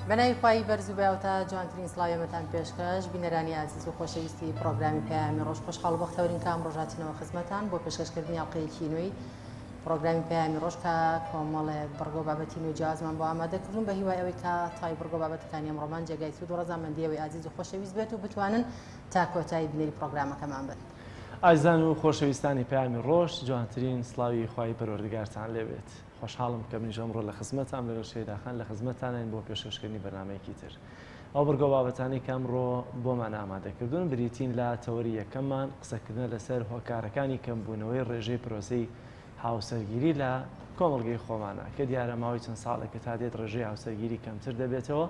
بەناوی خی بەرزوباوتە جوانترین سلااوێمەتان پێشکەش بینەرانی عزیز و خۆشەویستی پرۆگرامی پەیامی ڕۆژ خۆشحاڵ بەختەوەرین کام ڕۆژاتینەوە خزمەتان بۆ پێشکەشکردنی ئەڵقەیەکی نوێی پرۆگرامی پەیامی ڕۆژ کە کۆمەڵێک بڕگۆ بابەتی نوێ جیازمان بۆ ئامادەکردون بە هیوای ئەوەی کە تای بڕگۆ بابەتەکانی ئەمڕۆمان جێگای سوود و ڕەزامەندیەوەی عزیز و خۆشەویست بێت و بتوانن تا کۆتایی بنەری پرۆگرامەکەمان بن. ئازان و خۆشەویستانی پەیامی ڕۆژ جوانترین سڵاوی خوای پەروەردگارتان لێبێت. خۆشحاڵم کە منیش ئەمڕۆ لە خزمەتان لەگەڵ شێداخان لە خزمەتانین بۆ پێشکەشکردنی بەرنامەیەکی تر. ئەو بڕگۆ بابەتانی کە ئەمڕۆ بۆمان ئامادەکردوون بریتین لە تەوەری یەکەممان قسەکردن لەسەر هۆکارەکانی کەمبوونەوەی ڕێژەی پرۆسەی هاوسەرگیری لە کۆمەڵگەی خۆمانە کە دیارە ماوەی چەند ساڵێکە تا دێت ڕێژەی هاوسەرگیری کەمتر دەبێتەوە.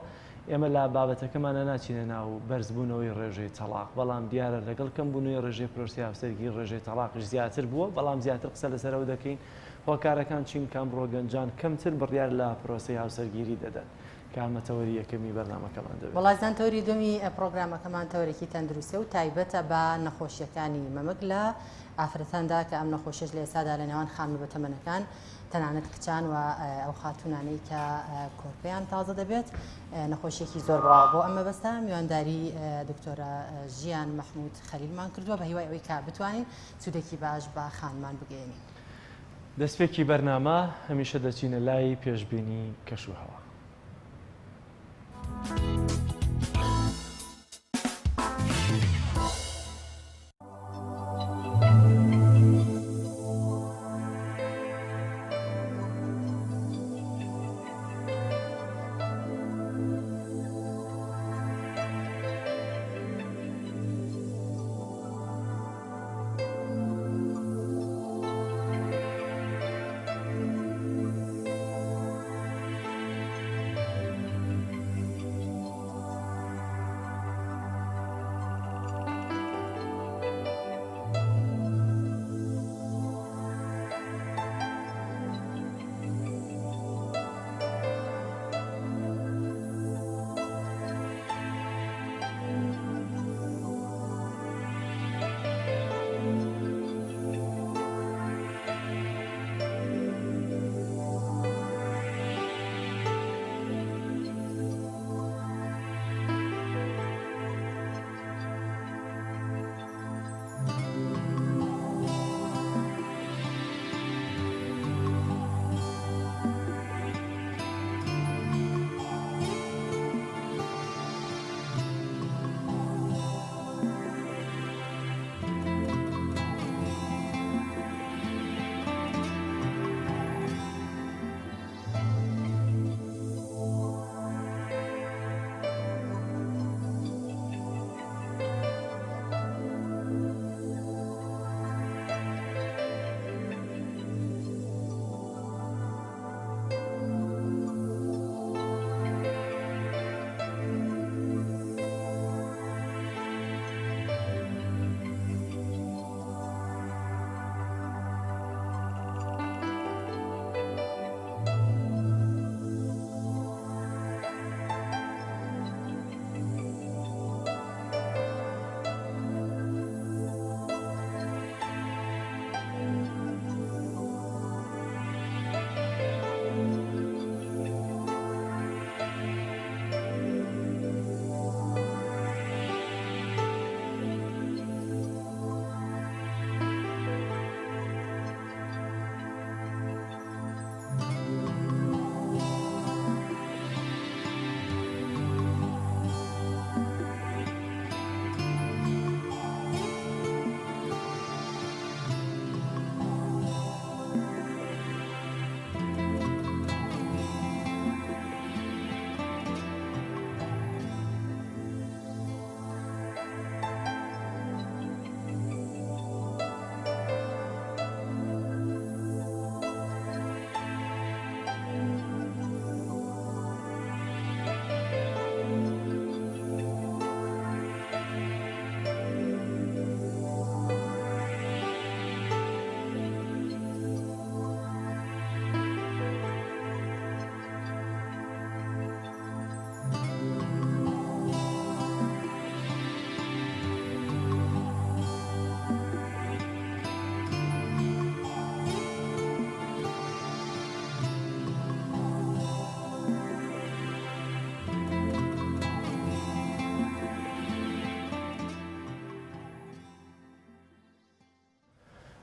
ئێمە لە بابەتەکەمانە ناچینە ناو بەرزبوونەوەی ڕێژەی تەلاق، بەڵام دیارە لەگەڵ کەمبوونەوەی ڕێژەی پرۆسی هاوسەرگیری ڕێژەی تەلاقش زیاتر بووە، بەڵام زیاتر قسە لەسەرەوە دەکەین هۆکارەکان چین کامڕۆ گەنجان کەمتر بڕیار لە پرۆسی هاوسەرگیری دەدەن. کامە تەوەری یەکەمی بەرنامەکەمان دەبێت. وڵازان تەوری دومی پرۆگرامەکەمان تەورێکی تەندروستە و تایبەتە بە نەخۆشیەکانی مەمەک لە ئافرەتاندا کە ئەم نەخۆشیش لە ئێستادا لە نێوان خانم بە تەمەنەکان تەنانەت کچان و ئەو خاتونانەی کە کۆرپیان تازە دەبێت نەخۆشیێکی زۆر بڕاوە بۆ ئەمە بەستە میوانداری دکتۆرە ژیان مەحموود خەلیلمان کردووە بە هیوای ئەوەی کە بتوانین سوودێکی باش بە خانمان بگەێنین. دەستپێکی بەرنامە هەمیشە دەچینە لای پێشبینی کەشوهەوا.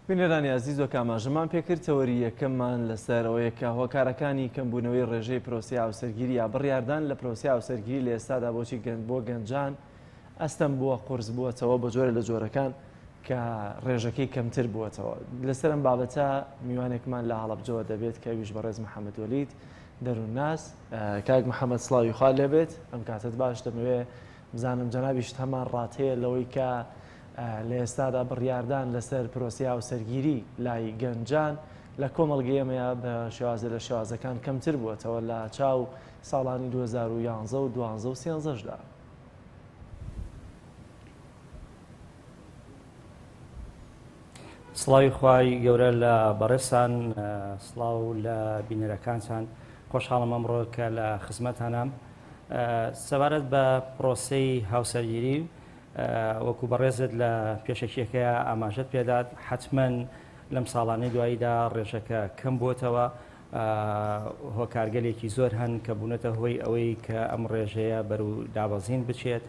بینەرانی عزیز و کاماژەمان پێکردتەوەری یەکەممان لەسەرەوەی کە هۆکارەکانی کەمبوونەوەی ڕێژەی پرۆسی هاوسەرگیری یا بڕیاردان لە پرۆسی هاوسەرگیری لە ئێستادا بۆچی بۆ گەنجان ئەستەم بووە قورس بووەتەوە بە جۆرە لە جۆرەکان کە ڕێژەکەی کەمتر بووەتەوە. لەسەرم بابەتە میوانێکمان لە هەڵەبجەوە دەبێت کە ویش بەڕێز محەممەد وەلید دەروونناس کاک محەممەد سڵاوی خوا لێبێت. ئەم کاتت باش دەمەوێ بزانم جەنابیشت هەمان ڕاتەیە لەوەی کە لە ئێستادا بڕیاردان لەسەر پرۆسی هاوسەرگیری لای گەنجان لە کۆمەڵگەیەمەیە بە شێوازە لە شێوازەکان کەمتر بووەتەوە لە چاو ساڵانی 2011 و 2013دا. سڵاوی خوای گەورە لە بەڕێستان، سڵاو لە بینەرەکانتان، خۆشحاڵم ئەمڕۆ کە لە خزمەتانام. سەبارەت بە پرۆسەی هاوسەرگیری وەکو بەڕێزت لە پێشەکیەکەیە ئاماژەت پێدات، حتمما لەم ساڵانەی دواییدا ڕێژەکە کەم بووتەوە. هۆکارگەلێکی زۆر هەن کە بوونەتە هۆی ئەوەی کە ئەم ڕێژەیە بەرەو دابەزین بچێت.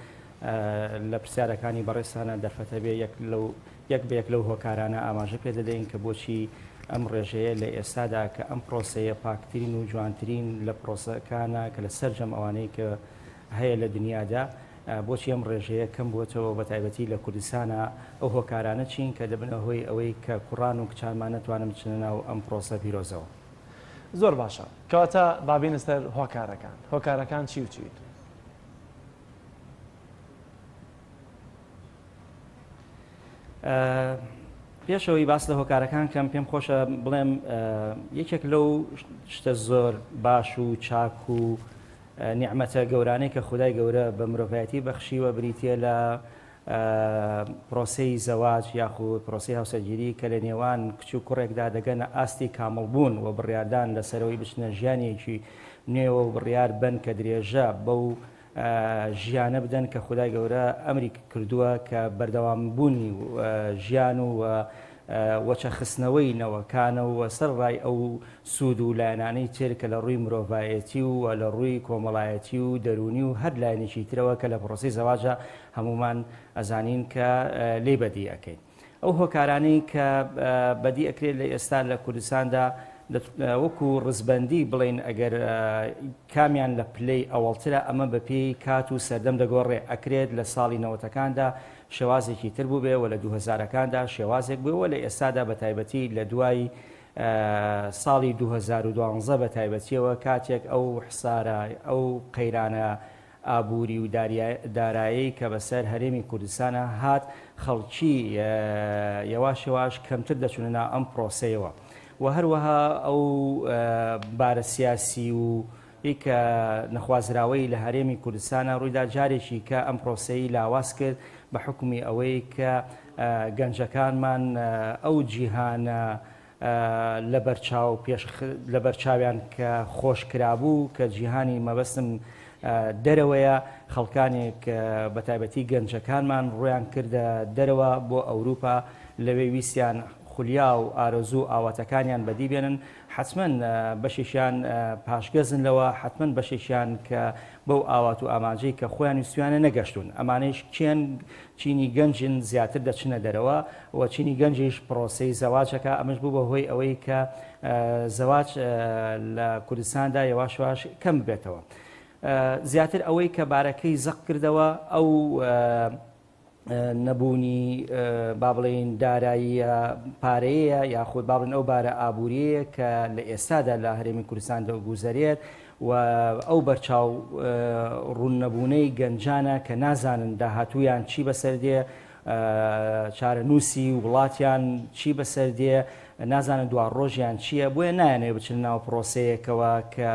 لە پرسیارەکانی بەڕێستانە دەرفەتە بێ یەک بەیەک لەو هۆکارانە ئاماژە پێ دەدەین کە بۆچی ئەم ڕێژەیە لە ئێستادا کە ئەم پرۆسەیە پاکترین و جوانترین لە پرۆسەکانە کە لە سەرجەم ئەوانەی کە هەیە لە دنیادا، بۆچی ئەم ڕێژەیە کەم بووەتەوە بە تایبەتی لە کوردستانە. ئەو هۆکارانە چین کە دەبنە هۆی ئەوەی کە کوڕان و کچانمان نەتوانن بچنە ناو ئەم پرۆسە پیرۆزەوە. زۆر باشە، کەواتە بابینە سەر هۆکارەکان چی و چیت؟ پێشەوەی باس لە هۆکارەکان کەم پێم خۆشە بڵێم یەکێک لەو شتە زۆر باش و چاک و نیعمەتە گەورانەی کە خودای گەورە بە مرۆڤایەتی بەخشیوە بریتە لە پرۆسەی زەواج یاخود پرۆسی هاوسەرگیری کە لە نێوان کچ و کوڕێکدا دەگەنە ئاستی کامەڵبوون و بڕیاردان لەسەرەوەی بچنە ژیانێکی نوێوە و بڕیار بن کە درێژە بەو ژیانە بدەن کە خودای گەورە ئەمری کردووە کە بەردەوامبوونی ژیان و وەچە خستنەوەی نەوەکانەوە سەر ڕای ئەو سوود و لایەنانەی تر کە لە ڕووی مرۆڤایەتی و لە ڕووی کۆمەڵایەتی و دەرونی و هەر لایەنێکی ترەوە کە لە پرۆسی زەواجە هەمومان ئەزانین کە لێ بەدی ئەەکەین. ئەو هۆکارانەی کە بەدی ئەکرێت لە ئێستا لە کوردستاندا وەکو ڕزبەندی بڵین ئەگەر کامیان لە پلەی ئەوەڵترە ئەمە بە پێی کات و سەردەم دەگۆڕێ. ئەکرێت لە ساڵی نەوەتەکاندا شێوازێکی تر بوو بێ و لە 2000ەکاندا شێوازێک بووە، لە ئێستادا بە تایبەتی لە دوای ساڵی 2012 بە تایبەتیەوە کاتێک ئەو حسارە ئەو قەیرانە ئابووری و دارایی کە بەسەر هەرێمی کوردستانە هات، خەڵکی یەواش یەواش کەمتر دەچونە ئەم پرۆسەیەوە و هەروەها ئەو بارە سیاسی و کە نەخوازراوەی لە هەرێمی کوردستانە ڕوویدا جارێکی کە ئەم پرۆسەی لاواز کرد بە حکومی ئەوەی کە گەنجەکانمان ئەو جیهانە لە بەرچاویان کە خۆشکرابوو کە جیهانی مەبەستم دەرەوەیە، خەڵکانێک بە تایبەتی گەنجەکانمان ڕویان کردە دەرەوە بۆ ئەوروپا، لەوێ ویسیان خولیا و ئارەزوو ئاواتەکانیان بەدی بێنن، حتمما بەشێکیان پاشگەزن لەوە، حتمما بەشێکیان کە بەو ئاوات و ئاماجەی کە خۆیان ویسیانە نەگەشتون. ئەمانەیش چینی گەنجن زیاتر دەچنە دەرەوە و چینی گەنجیش پرۆسەی زەواجەکە. ئەمەش بوو بەهۆی ئەوەی کە زەواج لە کوردستاندا یەواشواش کەم بێتەوە. زیاتر ئەوەی کە بارەکەی زەق کردەوە ئەو نەبوونی با بڵێن داراییە پارەیە یاخود با بڵێن ئەو بارە ئابووریەیە کە لە ئێستادا لە هەرێمی کوردستاندا گوزەرێت و ئەو بەرچاو ڕووننەبوونەی گەنجانە کە نازانن داهاتوویان چی بەسەردێ، چارەنووسی وڵاتیان چی بەسەردێ، نازانن دوار ڕۆژیان چییە، بۆیە نایانێ بچن ناو پرۆسەیەکەوە کە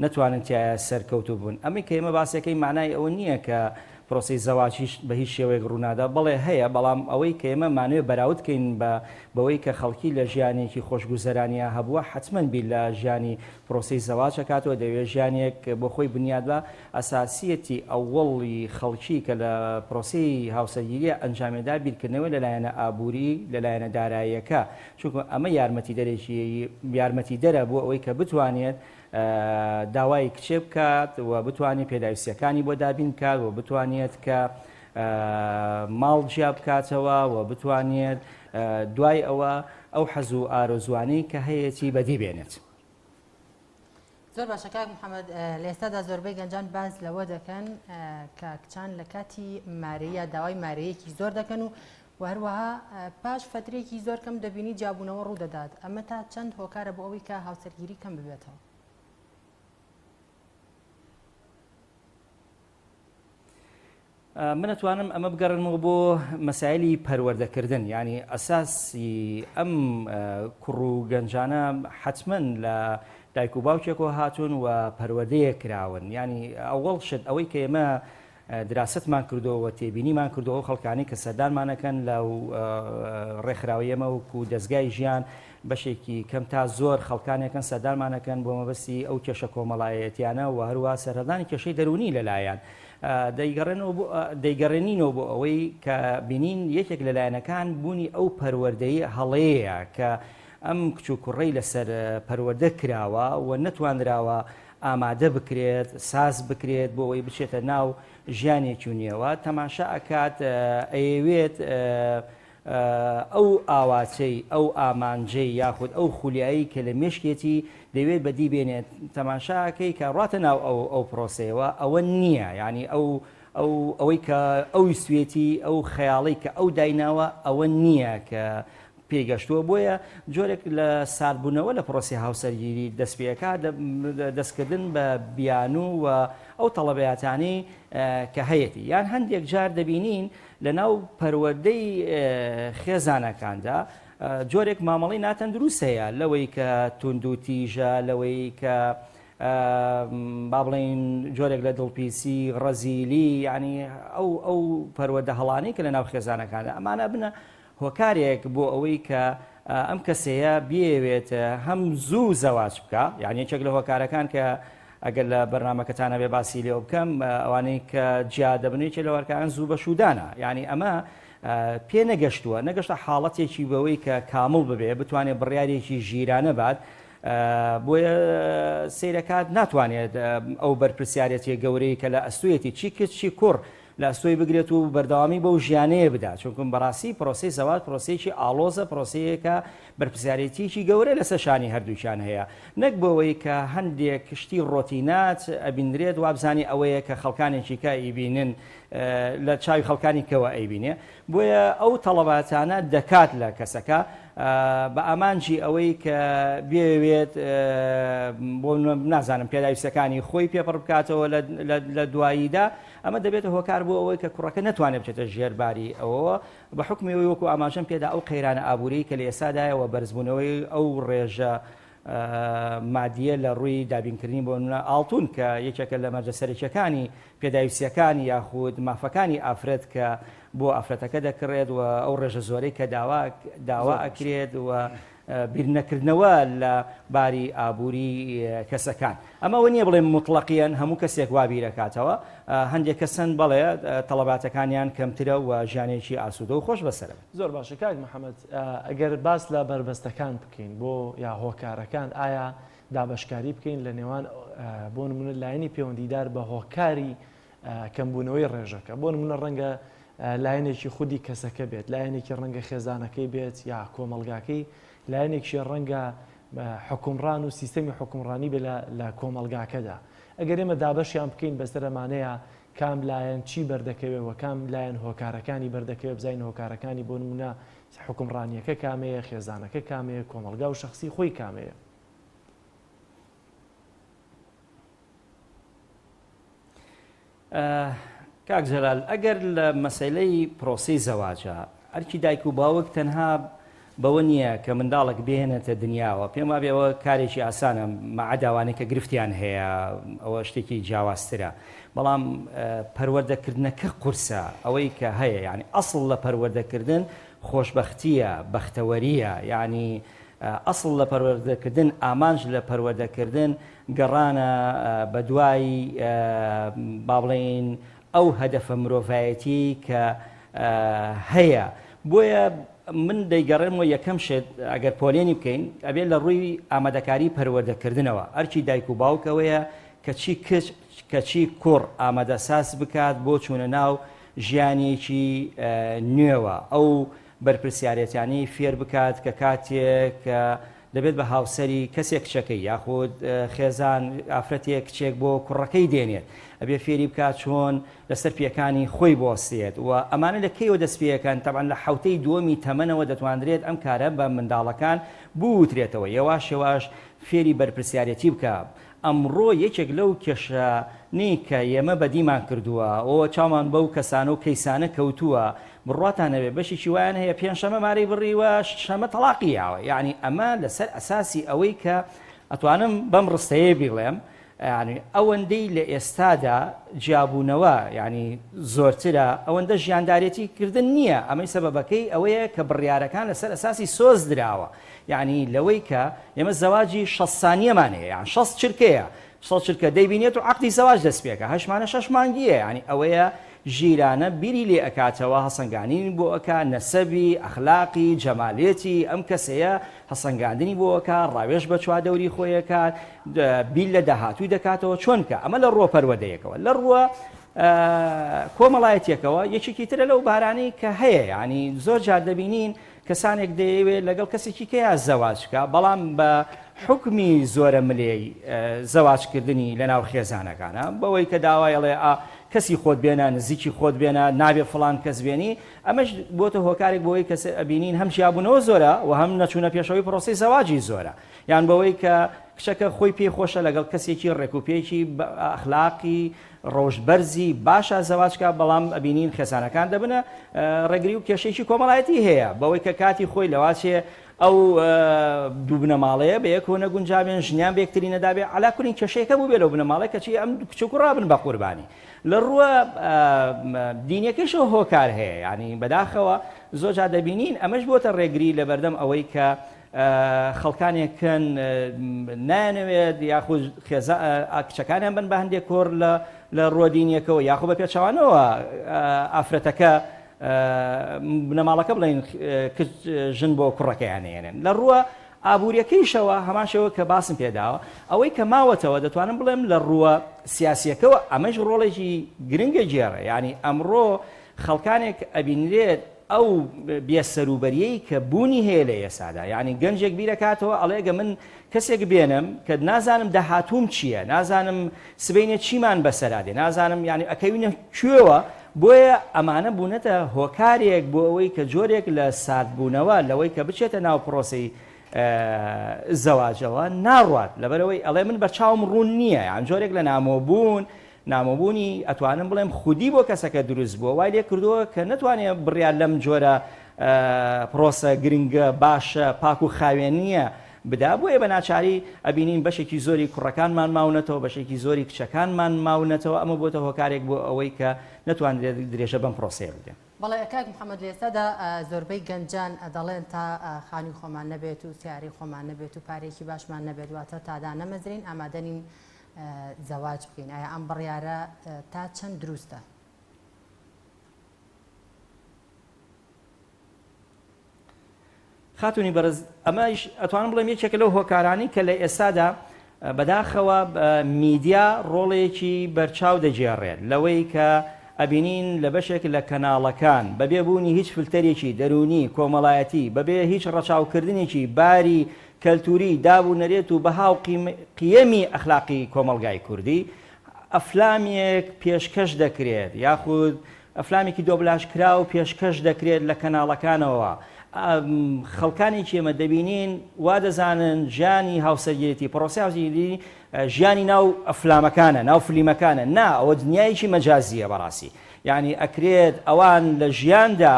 نەتوانن تایە سەرکەوتو بوون. ئەمە کە ئێمە باسەکەی معنای ئەوە نییە کە پرۆسی زەواجیش بە هیچ شێوەیەک ڕوونادا، بەڵێ هەیە، بەڵام ئەوەی کە ئێمە مانوێ بەراورد بکەین بەوەی کە خەڵکی لە ژیانێکی خۆشگوزەرانیە هەبووە، حتمما بیر لە ژیانی پرۆسی زەواج کاتەوە دەوێت ژیانێک بۆ خۆی بنیاد بە. ئەساسیەتی ئەوڵی خەڵکی کە لە پرۆسی هاوسەرگیریە ئەنجامێدا بیرکردنەوە لەلایەنە ئابووری لەلایەنە داراییەکە، چونکە ئەمە یارمەتی دەرە بۆ ئەوەی کە بتوانێت داوای کچێ بکات و بتوانێت پێداویستیەکانی بۆ دابین بکات و بتوانێت کە ماڵ جیا بکاتەوە و بتوانێت دوای ئەوە ئەو حەز و ئارۆزوانەی کە هەیەی بەدی بێنێت. زۆر باشە کاک محەممەد لە ئێستادا زۆربەی گەنجان باز لەوە دەکەن کە کچان لە کاتی مارەیە داوای مارەیەکی زۆر دەکەن و هەروەها پاش فترێکی زۆر کەم دەبینی جابوونەوە ڕوودەدات ئەمە تا چەند هۆکارە بۆ ئەوەی کە هاوسەرگیری کەم ببێتەوە. من ئەتوانم ئەمە بگەڕنمەوە بۆ مەسایلی پەروەردەکردن ینی ئەساسی ئەم کوڕ و گەنجانە حتمما لە دایک و باوکێکەوە هاتوون و پەروەردەیە کراون ینی ئەوەڵ شت ئەوەی کە ئێمە دراستمان کردەوە تێبینیمان کردەوە خەڵکانی کە سەردانمانەکەن لە ڕێکخراوی ئێمە وکو دەستگای ژیان بەشێکی کەم تا زۆر خەڵکانێکن سەردانمانەکەن بۆ مەبەستی ئەو کێشە کۆمەڵایەتیانە و هەروە سەردانی کێشەی دەرونی لەلایەن دەیگەڕێنینەوە بۆ ئەوەی کە بینین یەکێک لەلایەنەکان بوونی ئەو پەروەردەیە هەڵەیە کە ئەم کچ و کوڕەی لەسەر پەروەردە کراوە و نەتوانراوە ئامادە بکرێت ساز بکرێت بۆ ئەوەی بچێتە ناو ژیانێکی نێوە تەماشا ئەکات ئەیەوێت ئەو ئاواچەی ئەو ئامانجەی یاخود ئەو خولیایی کە لە مێشکێتی دەوێت بەدی بێنێت تەماشاکەی کە ڕاتە ناو ئەو پرۆسەیەوە ئەوە نییە ینی ئەوەی کە ئەوی سوێتی ئەو خەیاڵی کە ئەو دایناوە ئەوە نییە کە پێگەشتووە بۆیە جۆرێک لە ساردبوونەوە لە پرۆسی هاوسەرگیری دەستپێکە دەستکردن بە بیانوو و ئەو تەڵەبەتانی کە هەیەی یان هەندێک جار دەبینین لە ناو پەروەردەی خێزانەکاندا جۆرێک مامەڵی ناتەندروست هەیە لەوەی کە توند و تیژە لەوەی کە با بڵین جۆرێک لە دڵپیسی ڕەزیلی ینی ئەو پەروەردە هەڵانەی کە لە ناو خێزانەکاندا ئەمانە بنە هۆکارێک بۆ ئەوەی کە ئەم کەسەیە بێوێت هەم زوو زەواج بکە یعنی یەکێک لە هۆکارەکان کە ئەگەر لە بەرنامەکەتانە بێ باسی لێو بکەم ئەوانەی کە جیا دەبنێکی لە وەرکان زوو بەشودانە یعنی ئەمە پێ نەگەشتە حاڵەتێکی بەوەی کە کامل ببێ بتوانێت بڕیارێکی ژیرانە بات بۆیە سیرەکات ناتوانێت ئەو بەرپرسیارەتی گەورەی کە لە ئەستوێتی چی کرد چی کوڕ لە ئەستۆی بگرێت و بەردەوامی بەو ژیانەیە بدات چونکم بەڕاستی پرۆسی زەواج پرۆسێکی ئاڵۆزە پرۆسەیەکە بەرپرسیارەتیکی گەورە لەسەر شانی هەردووچیان هەیە نەک بەوەی کە هەندێک شتی ڕۆتینات ئەبینرێت وابزانی ئەوەیە کە خەڵکانێکی کە ئیبینن لە چاوی خەڵکانی کەوە ئەیبینێ بۆیە ئەو تەڵەباتانە دەکات لە کەسەکە بە ئامانجی ئەوەی کە بێوێت بۆ نازانم پێداویستەکانی خۆی پێپڕ بکاتەوە لە دواییدا ئەمە دەبێتە هۆکار بۆ ئەوەی کە کوڕەکە نەتوانێت بچێتە ژێرباری ئەوەوە بە حکمیەوەی وەکو ئاماژەم پێدا ئەو قەیرانە ئابووری کە لە ئێستادایەوە بەرزبوونەوەی ئەو ڕێژە مادیە لە ڕووی دابینکردنی بۆ ئاڵتون کە یەکێکە لە مەرجەسەرەکیەکانی پێداویستیەکانی یاخود مافەکانی ئافرەت کە بۆ ئافرەتەکە دەکڕێت و ئەو ڕێژە زۆرەی کە داوا ئەکرێت و بیرنەکردنەوە لە باری ئابووری کەسەکان ئەمەوە نییە بڵێ مطلقیان هەموو کەسێک وابیرەکاتەوە هەندێک کەسن بەڵێ تەڵەباتەکانیان کەمترە و ژیانێکی ئاسوودە و خۆش بەسەرە زۆر باشە کاک محەممەد ئەگەر باس لە بربەستەکان بکەین بۆ یا هۆکارەکان ئایا دابشکاری بکەین لە نێوان بۆ نمونە لایەنی پەیوەندیدار بە هۆکاری کەمبوونەوەی ڕێژەکە بۆ نمونە ڕەنگە لایەنێکی خودی کەسەکە بێت لایەنێکی ڕەنگە خێزانەکەی بێت یا کۆمەلگاکەی لایەنێکی ڕەنگە حکومڕان و سیستەمی حکومڕانی بێ لە کۆمەلگاکەدا ئەگەر ئێمە دابەشیان بکەین بەسەر ئەمانەیە کام لایەن چی بەردەکەوێت و کام لایەن هۆکارەکانی بەردەکەوێت بزین هۆکارەکانی بۆ نمونە حکومڕانیەکە کامەیە خێزانەکە کامەیە کۆمەلگا و شخصی خۆی کامەیە کاک جەلال ئەگەر لە مەسەلەی پرۆسی زەواجە هەرکی دایک و باوک تەنها بەوە نییە کە منداڵک بێنێتە دنیاوە پێم وابێەوە کارێکی ئاسانە مەعەداوانەی کە گرفتیان هەیە ئەوە شتێکی جیاوازترە بەڵام پەروەردەکردنەکە قورسە ئەوەی کە هەیە یعنی ئەسڵ لە پەروەردەکردن خۆشبەختیە بەختەوەریە یعنی ئەسڵ لە پەروەردەکردن ئامانج لە پەروەردەکردن گەڕانە بە دوای با بڵێن ئەو هەدەفە مرۆڤایەتی کە هەیە بۆیە من دەیگەڕێمەوە یەکەم شت ئەگەر پۆلێنی بکەین ئەبێت لە ڕووی ئامادەکاری پەروەردەکردنەوە ئەرچی دایک و باوکەوەیە کەچی کوڕ ئامادەساز بکات بۆ چوونە ناو ژیانێکی نوێوە ئەو بەرپرسیارەتیانی فێر بکات کە کاتێک دەبێت بە هاوسەری کەسێک کچەکەی یاخود خێزان ئافرەتێک کچێک بۆ کوڕەکەی دێنێت ئەبێ فێری بکات چۆن لەسەر پیەکانی خۆی بۆستێت و ئەمانە لە کەیەوە دەست پێەکەن تەبعاً لە حوتەی دووەمی تەمەنەوە دەتوانرێت ئەم کارە بە منداڵەکان بوترێتەوە یەواش فێری بەرپرسیارەتی بکە. ئەمڕۆ یەکێک لەو کێشانەی کە ئێمە بەدیمان کردووە ئەوە چامان بەو کەسانە و کەیسانە کەوتووە بڕاتانەوێ بەشێکی وایان هەیە پێنجشەمە مارەی بڕیوە شەمە تەلاقییاوە یعنی ئەمە لەسەر ئەساسی ئەوەی کە ئەتوانم بەم ڕستەیە بڵێم ینی ئەوەندەی لە ئێستادا جیابوونەوە ینی زۆرترە ئەوەندە ژیاندارێتی کردن نییە ئەمەی سەبەبەکەی ئەوەیە کە بڕیارەکان لەسەر ئەساسی سۆز دراوە یعنی لەوەی کە ئێمە زەواجی 60 سانیەمان هەیە یان 60 چرکەیە 60 چرکە دەیبینێت و عەقدی زەواج دەست پێکە 8 6 مانگیە ینی ئەوەیە ژیرانە بیری لێ ئەکاتەوە هەسەنگاندنی بۆ ئەکا نەسەبی ئەخلاقی جەمالێتی ئەم کەسەیە هەسەنگاندنی بۆ ئەکا ڕاوێژ بە چوادەوری خۆیەکات بیل لە داهاتووی دەکاتەوە چۆنکە ئەمە لە ڕۆ پەروەدەیەکەوە لە ڕووە کۆمەڵایەتێکەوە یەکێکی ترە لەو بارانەی کە هەیە ینی زۆر جار دەبینین کەسانێک دەیەوێت لەگەڵ کەسێکی کەیە زەواجکە بەڵام بە حکمی زۆرە ملێی زەواجکردنی لە ناو خێزانەکانە بەوەی کە داوایڵێ کەسی خۆت بێنە نزیکی خۆت بێنە نابێ فڵان کەس بێنی ئەمەش بۆتە هۆکارێک بۆی کەس ئەبینین هەم جیابوونەوە زۆرە و هەم نەچوونە پێشەوەی پرۆسی زەواجی زۆرە یان بەوەی کە کچەکە خۆی پێی خۆشە لەگەڵ کەسێکی ڕێکوپێکی ئەخلاقی ڕۆژبەرزی باشە زەواجکە بەڵام ئەبینین خێزانەکان دەبنە ڕێگری و کێشەیەکی کۆمەڵایەتی هەیە بەوەی کە کاتی خۆی لەواتێ ئەو دوو بنەماڵەیە بە یەکەوە نەگونجابێن ژنیان بێکتری نەدابێ علاکوین کێشەیەکە بوو بێ لەو بنەماڵە کەچی ئەم کچک و ڕابن بە قوربانی لە ڕووە دینیەکەشەوە هۆکار هەیە ینی بەداخەوە زۆر جار دەبینین ئەمەش بۆتە ڕێگری لە بەردەم ئەوەی کە خەڵکانێکن نانەوێت یاخود کچەکانیان بن بە هەندێک کۆر لە ڕۆدینیەکەوە یاخود بە پێچەوانەوە ئافرەتەکە بنەماڵەکە بڵێن ژن بۆ کوڕەکەیانێنن لە ڕووە ئابوووریەکەیشەوە هەماشەوە کە باسم پێداوە ئەوەی کە ماوەتەوە دەتوانم بڵێم لە ڕووە سیاسیەکەەوە ئەمەش ڕۆڵێکی گرنگە جێڕە ینی ئەمڕۆ خەڵکانێک ئەبینرێت ئەو بێسەروبەریەی کە بوونی هەیە لە ئێسادا یعنی گەنجێک بیرەکاتەوە ئەڵێگە من کەسێک بێنم کە نازانم داهاتووم چییە نازانم سبەینە چیمان بەسەرادێ نازانم ینی ئەکەوینە کوێوە بۆیە ئەمانە بوونەتە هۆکارێک بۆ ئەوەی کە جۆرێک لە ساردبوونەوە لەوەی کە بچێتە ناو پرۆسی زەواجەوە ناڕوات لەبەرەوەی ئەڵێ من بەرچاوم ڕوون نییە یان جۆرێک لە نامۆبوونی ئەتوانم بڵێم خودی بۆ کەسەکە دروست بووە وای لێ کردووە کە نتوانێت بڕیان لەم جۆرە پرۆسە گرنگە باشە پاک و خاوێنیە بدا بۆیە بە ناچاری ئەبینین بەشێکی زۆری کوڕەکانمان ماونەتەوە بەشێکی زۆری کچەکانمان ماونەتەوە ئەمە بۆتە هۆکارێک بۆ ئەوەی کە نتوانێت درێژە بەم پرۆسەیە بدێن. بەڵێ ئەکاک محەممەد لێستادا زۆربەی گەنجان دەڵێن تا خانی خۆمان نەبێت و سیاری خۆمان نەبێت و پارێکی باشمان نەبێت واتە تادا نەمەزرین ئامادەنین زەواج بکەین ئایا ئەم بڕیارە تا چەند دروستە؟ خاتونی بەرز ئەمەش ئەتوانم بڵێم یەکێکە لەو هۆکارانی کە لە ئێستادا بەداخەوە میدیا ڕۆڵێکی بەرچاو دەجێڕێت لەوەی کە ئەبینین لە بەشێک لە کەناڵەکان بەبێبوونی هیچ فلتەرێکی دەرونی کۆمەڵایەتی بەبێ هیچ ڕەچاوکردنێکی باری کەلتوری دابوو نەرێت و بەهاو قیەمی ئەخلاقی کۆمەلگای کوردی ئەفلامێک پێشکەش دەکرێت یاخود ئەفلامێکی دۆبلاژکرا و پێشکەش دەکرێت لە کەناڵەکانەوە خەڵکانی ئێمە دەبینین وا دەزانن ژیانی هاوسەرگیریەتی پرۆسی هاوسەرگیری ژیانی ناو ئەفلامەکانە ناو فلیمەکانە نا ئەوە دنیایکی مەجازیە بەڕاستی یعنی ئەکرێت ئەوان لە ژیاندا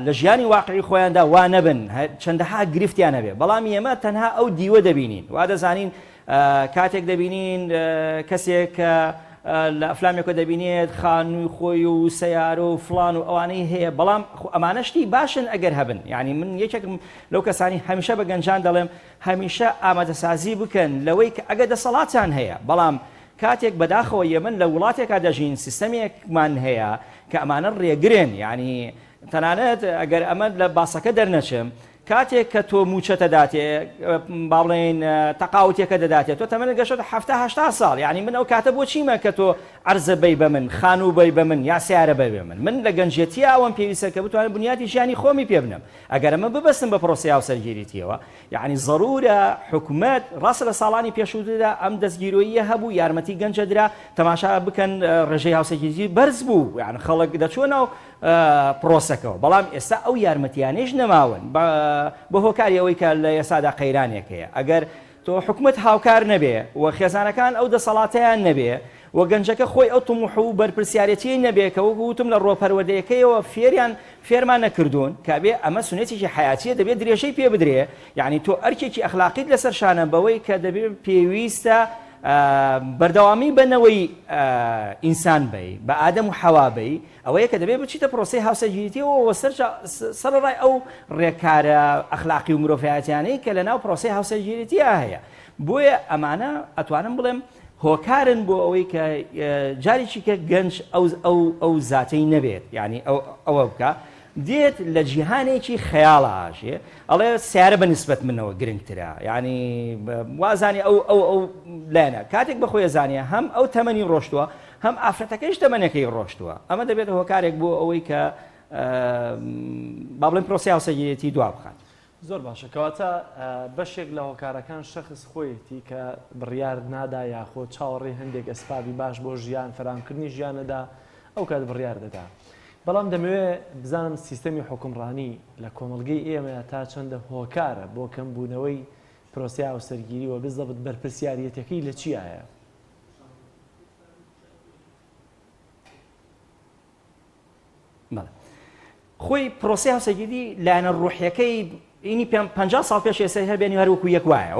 لە ژیانی واقعی خۆیاندا وا نەبن چەندەها گرفتیان هەبێ بەڵام ئێمە تەنها ئەو دیوە دەبینین وا دەزانین کاتێک دەبینین کەسێک کە لە ئەفلامێکە دەبینێت خانووی خۆی و سەیارە و فڵان و ئەوانەی هەیە بەڵام ئەمانەشتی باشن ئەگەر هەبن یعنی من یەکێکم لەو کەسانی هەمیشە بە گەنجان دەڵێم هەمیشە ئامادەسازی بکەن لەوەی کە ئەگەر دەسەڵاتیان هەیە بەڵام کاتێک بەداخەوە ئێمە لە وڵاتێکا دەژین سیستەمێکمان هەیە کە ئەمانە ڕێگرن یعنی تەنانەت ئەگەر ئەمە لە باسەکە دەرنەچم کاتێک کە تۆ موچەتە داتێ با بڵێن تەقاوتێکە دەداتێت تۆ تەمەنە گەشت 70 ساڵ یعنی من ئەو کاتە بۆ چیمە کە تۆ عرضە بی بە من خان و بی بە من یا سیارە بی بە من لە گەنجێتی ئەوم پێویستە کە بتوانم بنیادی ژیانی خۆمی پێ بنم ئەگەر ئەمە ببەستم بە پرۆسی هاوسەرگیریەوە یعنی ضرورە حکوومەت ڕاستە لە ساڵانی پێشووتدا ئەم دەستگیرۆیە هەبوو یارمەتی گەنجە درا تەماشا بکەن ڕێژەی هاوسەرگیری بەرز بوو یعنی خەڵک دەچوە ناو پرۆسەکەەوە بەڵام ئێستا ئەو یارمەتیانێش نەماون بە هۆکاری ئەوەی کە لە ئێسادا قەیرانێکەیە ئەگەر تۆ حکوومەت هاوکار نەبێ و خێزانەکان ئەو دەسەڵاتیان نەبێ و گەنجەکە خۆی ئەو تموح و بەرپرسیارەتی نەبێ کە وەکو وتم لە ڕۆپەروەردەیەکەیەوە فێرمان نەکردوون کابێ ئەمە سونەتێکی حیاتیە دەبێت درێژەی پێ بدرێ یعنی تۆ ئەرکێکی ئەخلاقیت لەسەر شانە بەوەی کە دەبێت پێویستە بەردەوامی بنەوەی ئینسان بی بە ئادەم و حەوابی ئەوەیە کە دەبێت بچیتە پرۆسی هاوسەرگیریەوە سەرڕای ئەو ڕێکارە ئەخلاقی و مرۆڤایەتیانەی کە لە ناو پرۆسی هاوسەرگیریە هەیە بۆیە ئەمانە ئەتوانم بڵێم هۆکارن بۆ ئەوەی کە جارێکی کە گەنج ئەو زاتەی نەبێت یعنی ئەوە بکە دێت لە جیهانێکی خەیاڵە ئاژێ ئەڵێ سیارە بە نسبەت منەوە گرنگترە یعنی وازانی ئەو لایەنە کاتێک بەخۆی زانیە هەم ئەو تەمەنی ڕۆشتووە هەم ئافرەتەکەیش تەمەنەکەی ڕۆشتووە ئەمە دەبێت هۆکارێک بۆ ئەوەی کە با بڵێن پرۆسی هاوسەرگیریەتی دوا بخات زۆر باشە کەواتە بەشێک لە هۆکارەکان شەخص خۆیەتی کە بڕیار نادا یاخۆ چاوەڕێی هەندێک ئەسپابی باش بۆ ژیان فراهەمکردنی ژیانەدا ئەو کات بڕیار دەدا بەڵام دەمەوێت بزانم سیستەمی حکومڕانی لە کۆمەڵگەی ئێمە تا چەندە هۆکارە بۆ کەمبوونەوەی پرۆسی هاوسەرگیری و بزەبت بەرپرسیارەتەکەی لە چی ئایا خۆی پرۆسی هاوسەرگیری لایەنە ڕوحیەکەی اینی 50 ساڵ پێش ئێستا هەبێنی هەروەکو یەک وایە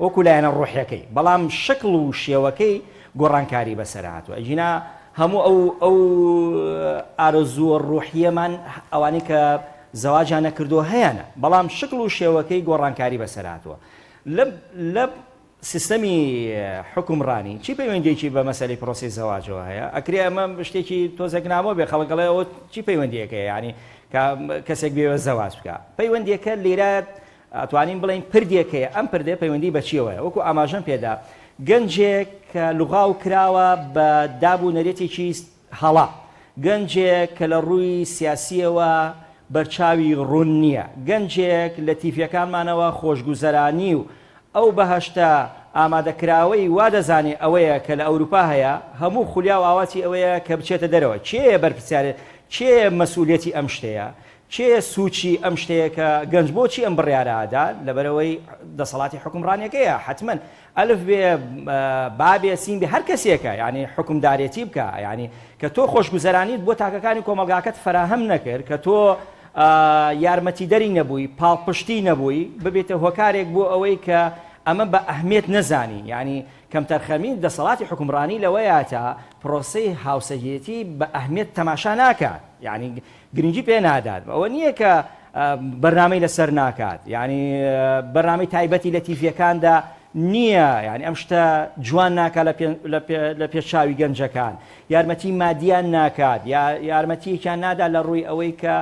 وەکو لایەنە ڕوحیەکەی بەڵام شکل و شێوەکەی گۆڕانکاری بەسەر هاتووە ئەجینا هەموو ئەو ئارەزووە ڕوحیەمان ئەوانەی کە زەواجیان نەکردووە هەیەنە بەڵام شکل و شێوەکەی گۆڕانکاری بەسەر هاتووە لە سیستەمی حکومڕانی چی پەیوەندیەکی بە مەسەلەی پرۆسی زەواجەوە هەیە ئەکرێ ئەمە شتێکی تۆزێک نامۆ بێ خەڵکەڵێ ئەوە چی پەیوەندیەکەیە ینی کەسێک بێوە زەواج بکە پەیوەندیەکە لێرە ئەتوانین بڵین پردێکەیە ئەم پردێ پەیوەندی بەچیەوەیە وەکو ئاماژەم پێدا گەنجێک کە لوغاو کراوە بە دابوونەرێتێکی هەڵا گەنجێک کە لە ڕووی سیاسیەوە بەرچاوی ڕوون نییە گەنجێک لە تیفیەکانمانەوە خۆشگوزەرانی و ئەو بەهەشتە ئامادەکراوەی وا دەزانێ ئەوەیە کە لە ئەوروپا هەیە هەموو خولیا و ئاواتی ئەوەیە کە بچێتە دەرەوە چێ بەرپرسیارێت چێ مەسئولیەتی ئەم شتەیە چێ سوچی ئەم شتەیە کە گەنج بۆچی ئەم بڕیارەدا لەبەرەوەی دەسەڵاتی حکومڕانیەکەیە حتمما ئەلف بێ بابێ سین بێ هەر کەسێکە ینی حکومدارێتی بکە ینی کە تۆ خۆشگوزەرانیت بۆ تاکەکانی کۆمەلگاکەت فراهەم نەکرد کە تۆ یارمەتی دەری نەبووی پاڵپشتی نەبووی ببێتە هۆکارێک بۆ ئەوەی کە ئەمە بە ئەهمیێت نەزانی ینی کەم تەرخەمی دەسەڵاتی حکومڕانی لەوەیە تا پرۆسەی هاوسەرگیریەتی بە ئەهمیێت تەماشا ناکات ینی گرنگی پێ نادات ئەوە نییە کە بەرنامەی لەسەر ناکات ینی بەرنامەی تایبەتی لە تیڤیەکاندا نییە ینی ئەم شتە جوان ناکات لە پێشاوی گەنجەکان یارمەتی مادیان ناکات یارمەتیەکیان نادا لە ڕووی ئەوەی کە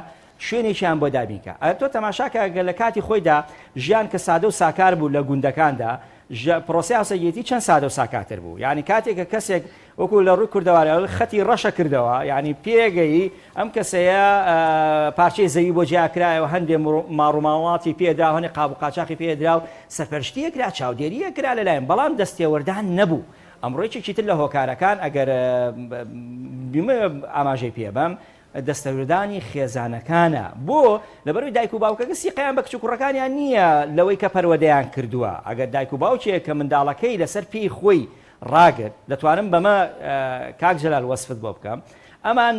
شوێنێکیان بۆ دابینکە ئەگەر تۆ تەماشاکە لە کاتی خۆیدا ژیان کە سادە و ساکار بوو لە گوندەکاندا پرۆسی هاوسەرگیریەتی چەند سادە و ساکاتر بوو یعنی کاتێکە کەسێک وەکو لە ڕووی کوردەواری خەتی ڕەشە کردەوە یعنی پێگەی ئەم کەسەیە پارچەی زەوی بۆ جیاکرایەوە هەندێک ماڕووماڵاتی پێدا هەنێ قاب و قاچاقی پێدرا و سەرپەرشتیەکرا چاودێریەکرا لەلایەن بەڵام دەستێوەردان نەبوو ئەمڕۆیەکی تر لە هۆکارەکان ئەگەر ئاماژەی پێبەم دەستەوردانی خێزانەکانە بۆ لەبەروی دایک و باوکەکە سیقیان بە کچ و کوڕەکانیان نییە لەوەی کە پەروەدەیان کردووە ئەگەر دایک و باوکێک کە منداڵەکەی لەسەر پێی خۆی ڕاگرت دەتوانم بەمە کاک جەلال وەسفت بۆ بکەم ئەمان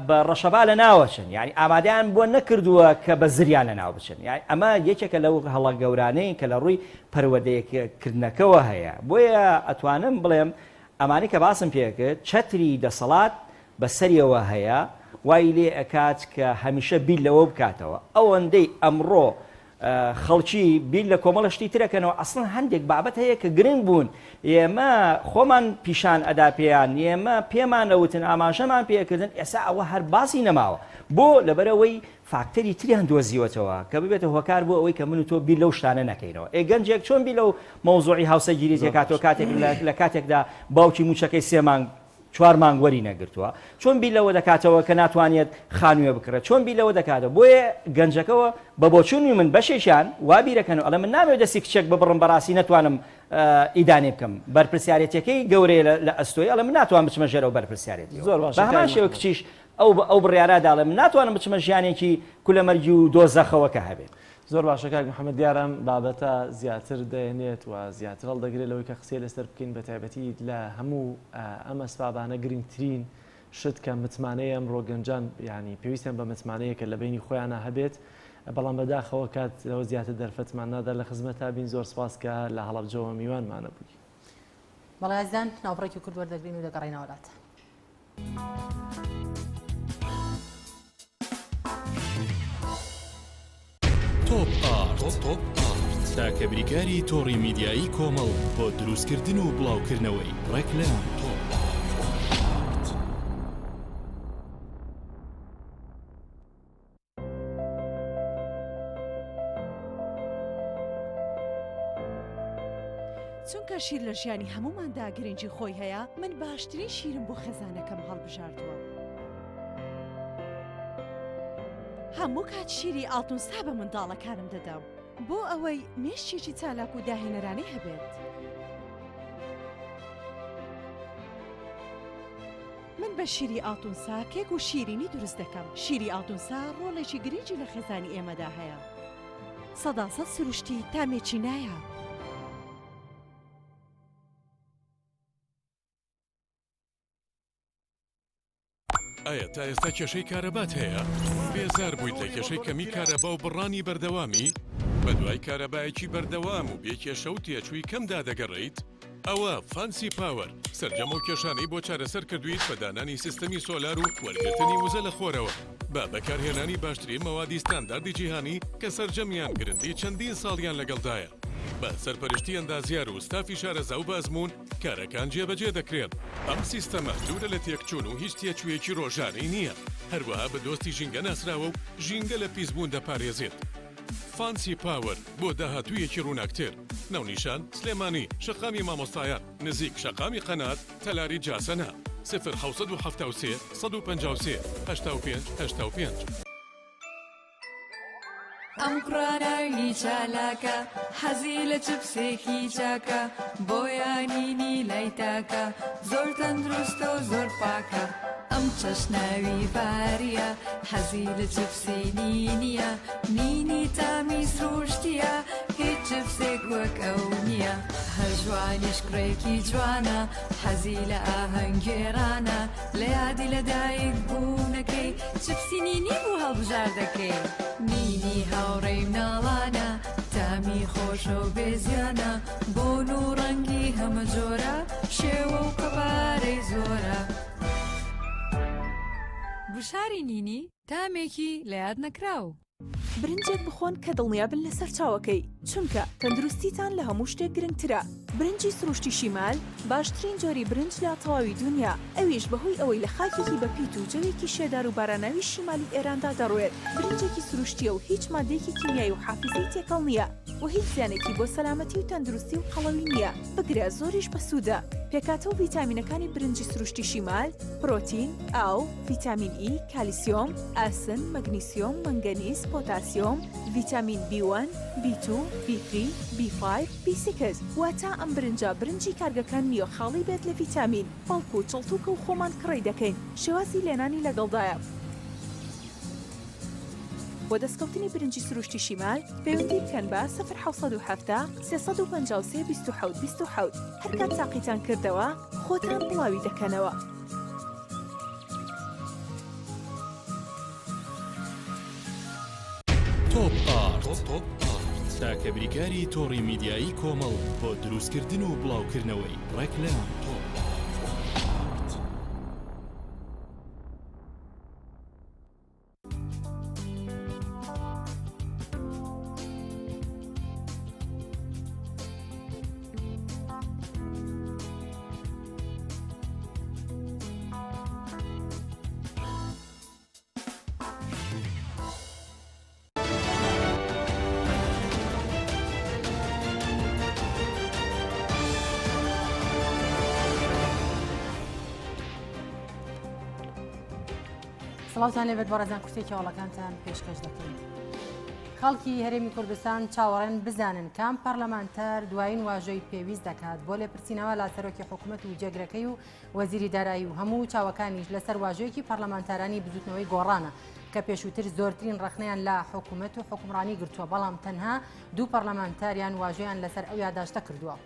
بە ڕەشەبا لە ناوەچن یعنی ئامادەیان بۆ نەکردووە کە بە زریان لە ناو بچن یعنی ئەمە یەکێکە لەو هەڵە گەورانەی کە لە ڕووی پەروەدەیەکردنەکەەوە هەیە بۆیە ئەتوانم بڵێم ئەمانی کە باسم پێکرد چەتری دەسەڵات بەسەریەوە هەیە وای لێ ئەکات کە هەمیشە بیل لەوە بکاتەوە ئەوەندەی ئەمڕۆ خەڵکی بیل لە کۆمەڵشتی ترەکەنەوە ئەسڵن هەندێک بابەت هەیە کە گرنگ بوون ئێمە خۆمان پیشان ئەدا پێیان ئێمە پێمانەوتن ئاماژەمان پێکردن ئێستا ئەوە هەر باسی نەماوە بۆ لەبەرەوەی فاکتەری تریان دۆزیوەتەوە کە ببێتە هۆکار بۆ ئەوەی کە من و تۆ بیل لەو شتانە نەکەینەوە گەنجێک چۆن بیل لەو مەوزوعی هاوسەرگیری تێکاتەوە کاتێک لە کاتێکدا باوکی موچەکەی سێمان 4 مانگوەری نەگرتووە چۆن بی لەوە دەکاتەوە کە ناتوانێت خانوێ بکرێت چۆن بی لەوە دەکاتەوە بۆیە گەنجەکەەوە بە بۆچوونی من بەشێکیان وابیرەکەن ئەڵە من نامێت دەستی کچێک ببڕم بەڕاستی ناتوانم ئیدانێ بکەم بەرپرسیارەتەکەی گەورەیە لە ئەستۆی ئەڵە من ناتوان بچمە ژێرە و بەرپرسیارەتی زۆر باش بە هەمان شێوە کچیش ئەو بڕیاراداڵێ من ناتوانم بچمە ژیانێکی کولەمەرگی و دۆزەخەوە کە هەبێت زۆر باشە کاک محەممەد دیارم بابەتە زیاتر دێنێت و زیاتر هەڵدەگرێت لەوەی کە قسەی لەسەر بکەین بە تایبەتی لە هەموو ئەم ئەسبابانە گرنگترین شت کە متمانەیە ئەمڕۆ گەنجان ینی پێویستیان بە متمانەیە کە لە بینی خۆیانە هەبێت بەڵام بەداخەوە کات لەوە زیاتر دەرفەتمان نادا لە خزمەتا بین زۆر سپاس کە لە هەڵەبجەوە میوانمانە بووی بەڵازدان ناوڕێکی کورد وەردەگرین و دەگەڕینەوەلات تۆپ ئارت تاکە بریکاری تۆڕی میدیایی کۆمەڵ بۆ دروستکردن و بڵاوکردنەوەی ڕێکلام تۆپ ئارت. چونکە شیر لە ژیانی هەموماندا گرنگی خۆی هەیە من باشترین شیرم بۆ خێزانەکەم هەڵبژاردووە. هەموو کات شیری ئاڵتونسا بە منداڵەکانم دەدەم بۆ ئەوەی مێشتێکی چالاک و داهێنەرانەی هەبێت. من بە شیری ئاڵتونسا کێک و شیرینی دروست دەکەم. شیری ئاڵتونسا ڕۆڵێکی گرنگی لە خێزانی ئێمەدا هەیە. 100% سروشتی تامێکی نایە. ئایا تا ئێستا کێشەی کارەبات هەیە؟ بێزار بوویت لە کێشەی کەمی کارەبا و بڕانی بەردەوامی؟ بە دوای کارەبایەکی بەردەوام و بێکێشە و تێچووی کەمدا دەگەڕێیت؟ ئەوە فانسی پاوەر سەرجەمە و کێشانەی بۆ چارەسەر کردویت بە دانانی سیستەمی سۆلار و وەرگرتنی وزە لە خۆرەوە بە بەکارهێنانی باشترین مەوادی ستانداردی جیهانی کە سەرجەمیان گرنتی چەندین ساڵیان لەگەڵدایە. بە سەرپەرشتی ئەندازیار و ستافی شارەزا و بازمون کارەکان جێبەجێ دەکرێن. ئەم سیستەمە دوورە لە تێکچوون و هیچ تێچوویەکی ڕۆژانەی نییە. هەروەها بە دۆستی ژینگە ناسراوە و ژینگە لە پیسبوون دەپارێزێت. فانسی پاوەر بۆ داهاتوویەکی ڕووناکتر. ناونیشان سلێمانی شەقامی مامۆستایان نزیک شەقامی قەنات تەلاری جاسەنە 0 153 85 ئەم قڕاناوی چالاکە حەزی لە چپسێکی چاکە بۆیانینی لای تاکە زۆر تەندروستە و زۆر پاکە ئەم چەشناوی باریە حەزی لە چپسی نینیە نینی تامی سروشتیە هیچ چپسێک وەک ئەو نییە هەر جوانیش کوڕێکی جوانە حەزی لە ئاهەنگێرانە لە یادی لەدایک بوونەکەی چپسی نینی بوو هەڵبژار دەکەی نینی هاوڕێی مناڵانە تامی خۆشە و بێزیانە بۆن و ڕەنگی هەمە جۆرە شێوە و قەبارەی زۆرە بشاری نینی تامێکی لە یاد نەکراو برنجێک بخۆن کە دڵنیابن لەسەر چاوەکەی چونکە تەندروستیتان لە هەموو شتێک گرنگترە. برنجی سروشتی شیمال باشترین جۆری برنج لە تەواوی دنیا ئەویش بەهۆی ئەوەی لە خاکێکی بەپیت و جەوێکی شێدار و باراناوی شیمالی ئێراندا دەڕوێت. برنجێکی سروشتیە و هیچ مادەیەکی کیمیایی و حافزەی تێکەڵ نییە و هیچ زیانێکی بۆ سەلامەتی و تەندروستی و قەڵەوی نییە. بگرە زۆریش بەسوودە. پێکاتە و ڤیتامینەکانی برنجی سروشتی شیمال پرۆتین، ئاو، ڤیتامین ئی، کالیسیۆم، ئاسن، مەگنیسیۆم، مەنگەنیز، پۆتاسیۆم، ڤیتامین B1، B2، B3، B5، B6 واتە ئەم برنجی کارگەکان نییە خاڵی بێت لە ڤیتامین بەڵکو چڵتوکە و خۆمان کڕی دەکەین. شێوازی لێنانی لەگەڵدایە. بۆ دەستکەوتنی برنجی سروشتی شیمال پەیوەندی بکەن بە 0 353 27 27 هەر کات تاقیتان کردەوە خۆتان بڵاوی دەکەنەوە. تۆپ ئارت تاکە بریکاری تۆڕی میدیایی کۆمەڵ بۆ دروستکردن و بڵاوکردنەوەی ڕێکلام تۆپ. سڵاوتان لێبێت بە ڕێزان کورسێکی هەوڵەکانتان پێشکەش دەکەین. خەڵکی هەرێمی کوردستان چاوەڕێن بزانن کام پەرلەمانتەر دوایین واژۆی پێویست دەکات بۆ لێپرسینەوە لا سەرۆکی حکوومەت و جێگرەکەی و وەزیری دارایی و هەموو چاوەکانیش لەسەر واژۆیەکی پەرلەمانتارانی بزوتنەوەی گۆڕانە کە پێشووتر زۆرترین ڕخنەیان لە حکوومەت و حکومڕانی گرتووە، بەڵام تەنها دوو پەرلەمانتاریان واژۆیان لەسەر ئەو یاداشتە کردووە.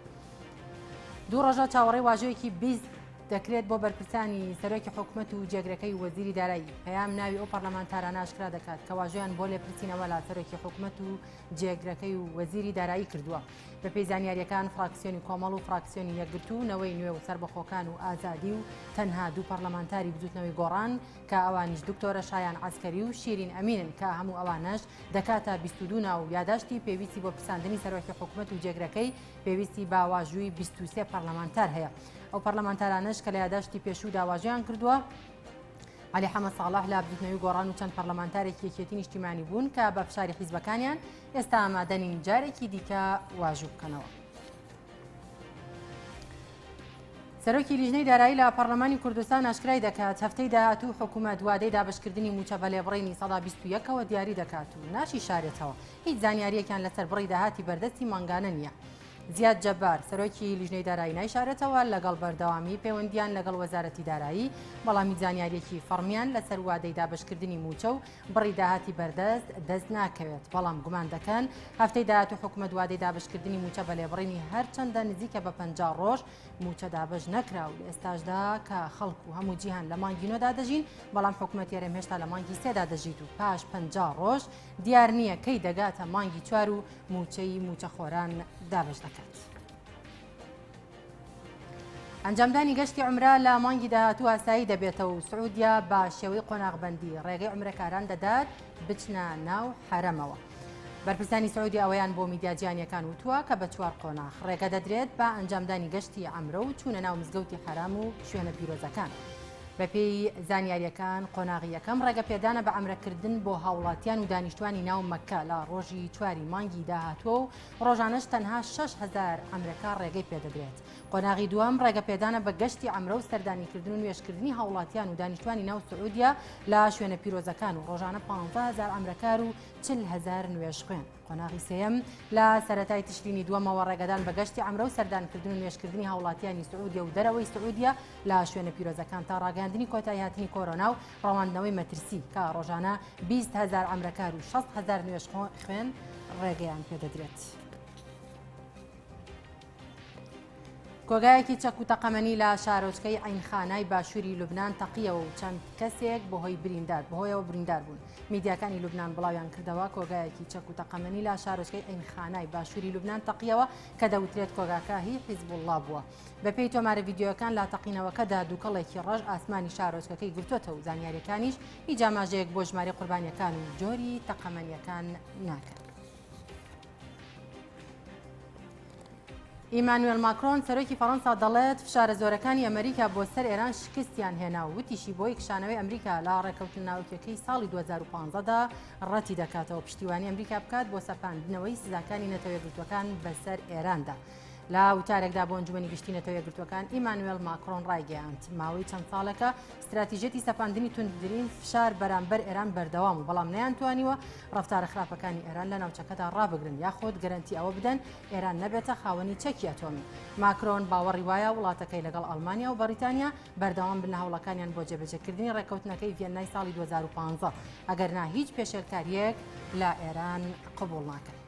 دوو ڕۆژە چاوەڕێی واژۆیەکی بیست دەکرێت بۆ بەرپرسانی سەرۆکی حکوومەت و جێگرەکەی وەزیری دارایی. پەیام ناوی ئەو پەرلەمانتارانە ئاشکرا دەکات کە واژۆیان بۆ لێپرسینەوە لا سەرۆکی حکوومەت و جێگرەکەی و وەزیری دارایی کردووە. بەپێی زانیاریەکان فراکسیۆنی کۆمەڵ و فراکسیۆنی یەکگرتو نەوەی نوێ و سربەخۆکان و ئازادی و تەنها دوو پەرلەمانتاری بجووتنەوەی گۆڕان کە ئەوانیش دکتۆرە شایان عەسکەری و شیرین ئەمینن کە هەموو ئەوانەش دەکاتە 22 ناو یاداشتی پێویستی بۆ پرساندنی سەرۆکی حکوومەت و جێگرەکەی پێویستی با واژووی 23 پەرلەمانتار هەیە. ئەو پەرلەمانتارانش کە لە یاداشتی پێشوو داواژیان کردووە عەلی حەمەد ساڵح لە بجووتنەوەی گۆڕان و چەند پەرلەمانتارێکی یەکێتی نیشتیمانی بوون کە بە فشاری حیزبەکانیان ئێستا ئامادەنین جارێکی دیکە واژوو بکەنەوە. سەرۆکی لیژنەی دارایی لە پەرلەمانی کوردستان ئاشکرای دەکات هەفتەی داهاتوو حکوومەت وادەی دابشکردنی موچە بە لێبڕینی 121ەوە دیاری دەکات و ناشی شارێتەوە. هیچ زانیاریەکیان لەسەر بڕی داهاتی بەردەستی مانگانە نییە. زیاد جەبار سەرۆکی لیژنەی دارایی نایشارێتەوە لەگەڵ بەردەوامی پەیوەندیان لەگەڵ وەزارەتی دارایی، بەڵامی زانیاریەکی فەرمیان لەسەر وادەی دابشکردنی موچە و بڕی داهاتی بەردەست دەست ناکەوێت، بەڵام گومان دەکەن هەفتەی داهاتوو حکوومەت وادەی دابشکردنی موچە بە لێبڕینی هەرچەندە نزیکە بە 50 ڕۆژ موچە دابش نەکرا و لە ئێستاشدا کە خەڵک و هەموو جیهان لە مانگی نۆدا دەژین، بەڵام حکوومەت یارێم هێشتا لە مانگی سێدا دەژیت و پاش 50 ڕۆژ دیار نییە کەی دەگاتە مانگی 4 و موچەی موچەخۆران دابش دەکات. ئەنجامدانی گەشتی عومرە لە مانگی داهاتوو ئاسایی دەبێتەوە و سعودیا بە شێوەی قۆناغبەندی ڕێگەی عومرەکاران دەدات بچنە ناو حەرەمەوە. بەرپرسانی سعودی ئەوەیان بۆ میدیا جیهانیەکان وتووە کە بە 4 قۆناغ ڕێگە دەدرێت بە ئەنجامدانی گەشتی عومرە و چوونە ناو مزگەوتی حەرام و شوێنە پیرۆزەکان. بەپێی زانیاریەکان قۆناغی یەکەم ڕێگە پێدانە بە عومرەکردن بۆ هاوڵاتیان و دانیشتوانی ناو مەککە لە ڕۆژی 4 مانگی داهاتووە و ڕۆژانەش تەنها 6,000 عومرەکار ڕێگەی پێدەدرێت. قۆناغی دووەم ڕێگە پێدانە بە گەشتی عومرە و سەردانیکردن و نوێژکردنی هاوڵاتیان و دانیشتوانی ناو سعودیا لە شوێنە پیرۆزەکان و ڕۆژانە 15,000 عومرەکار و 40,000 نوێژ خوێن. قۆناغی سێەم لە سەرەتای تشرینی دووەمەوە ڕێگەدان بە گەشتی عومرە و سەردانکردن و نوێژکردنی هاوڵاتیانی سعودیا و دەرەوەی سعودیا لە شوێنە پیرۆزەکان تا ڕاگەاندنی کۆتایی هاتنی کۆرۆنا و ڕەواندنەوەی مەترسی کە ڕۆژانە 20,000 عومرەکار و 60,000 نوێژ خوێن ڕێگەیان پێدەدرێت. کۆگایەکی چەک و تەقەمەنی لە شارۆچکەی عینخانای باشووری لوبنان تەقیەوە و چەند کەسێک بەهۆی بەهۆیەوە بریندار بوون. میدیاکانی لوبنان بڵاویان کردەوە کۆگایەکی چەک و تەقەمەنی لە شارۆچکەی عینخانای باشووری لوبنان تەقیەوە کە دەوترێت کۆگاکە هی حیزبوڵڵا بووە. بەپێی تۆمارە ڤیدیۆکان لا تەقینەوەکەدا دووکەڵێکی ڕەش ئاسمانی شارۆچکەکەی گرتوۆتە و زانیاریەکانیش هیچ ئاماژەیەک بۆ ژمارەی قوربانیەکان و جۆری تەقەمەنیەکان ناکەن. ئیمانوێل ماکرۆن سەرۆکی فەڕەنسا دەڵێت فشارە زۆرەکانی ئەمریکا بۆ سەر ئێران شکستیان هێنا و وتیشی بۆی کشانەوەی ئەمریکا لە ڕێکەوتن ناوکیەکەی ساڵی 2015دا ڕەتی دەکاتەوە پشتیوانی ئەمریکا بکات بۆ سەپاندنەوەی سزاکانی نەتەوە یەکگرتووەکان بەسەر ئێراندا. لە وتارێکدا بۆ ئەنجومەنی گشتی نەتەوە یەکگرتووەکان ئیمانوێل ماکرۆن ڕایگەیاند ماوەی چەند ساڵەکە استراتیژێتی سەپاندنی توندترین فشار بەرامبەر ئێران بەردەوام و بەڵام نەیانتوانیوە ڕەفتارە خراپەکانی ئێران لە ناوچەکەدا ڕابگرن یاخۆت گەرەنتی ئەوە بدەن ئێران نەبێتە خاوەنی چەکی ئەتۆمی. ماکرۆن باوەڕی وایە وڵاتەکەی لەگەڵ ئەڵمانیا و بەریتانیا بەردەوام بن لە هەوڵەکانیان بۆ جێبەجێکردنی ڕێکەوتنەکەی ڤێنای ساڵی 2015 ئەگەرنا هیچ پێشێلکاریەک لە ئێران قبوڵ ناکەن.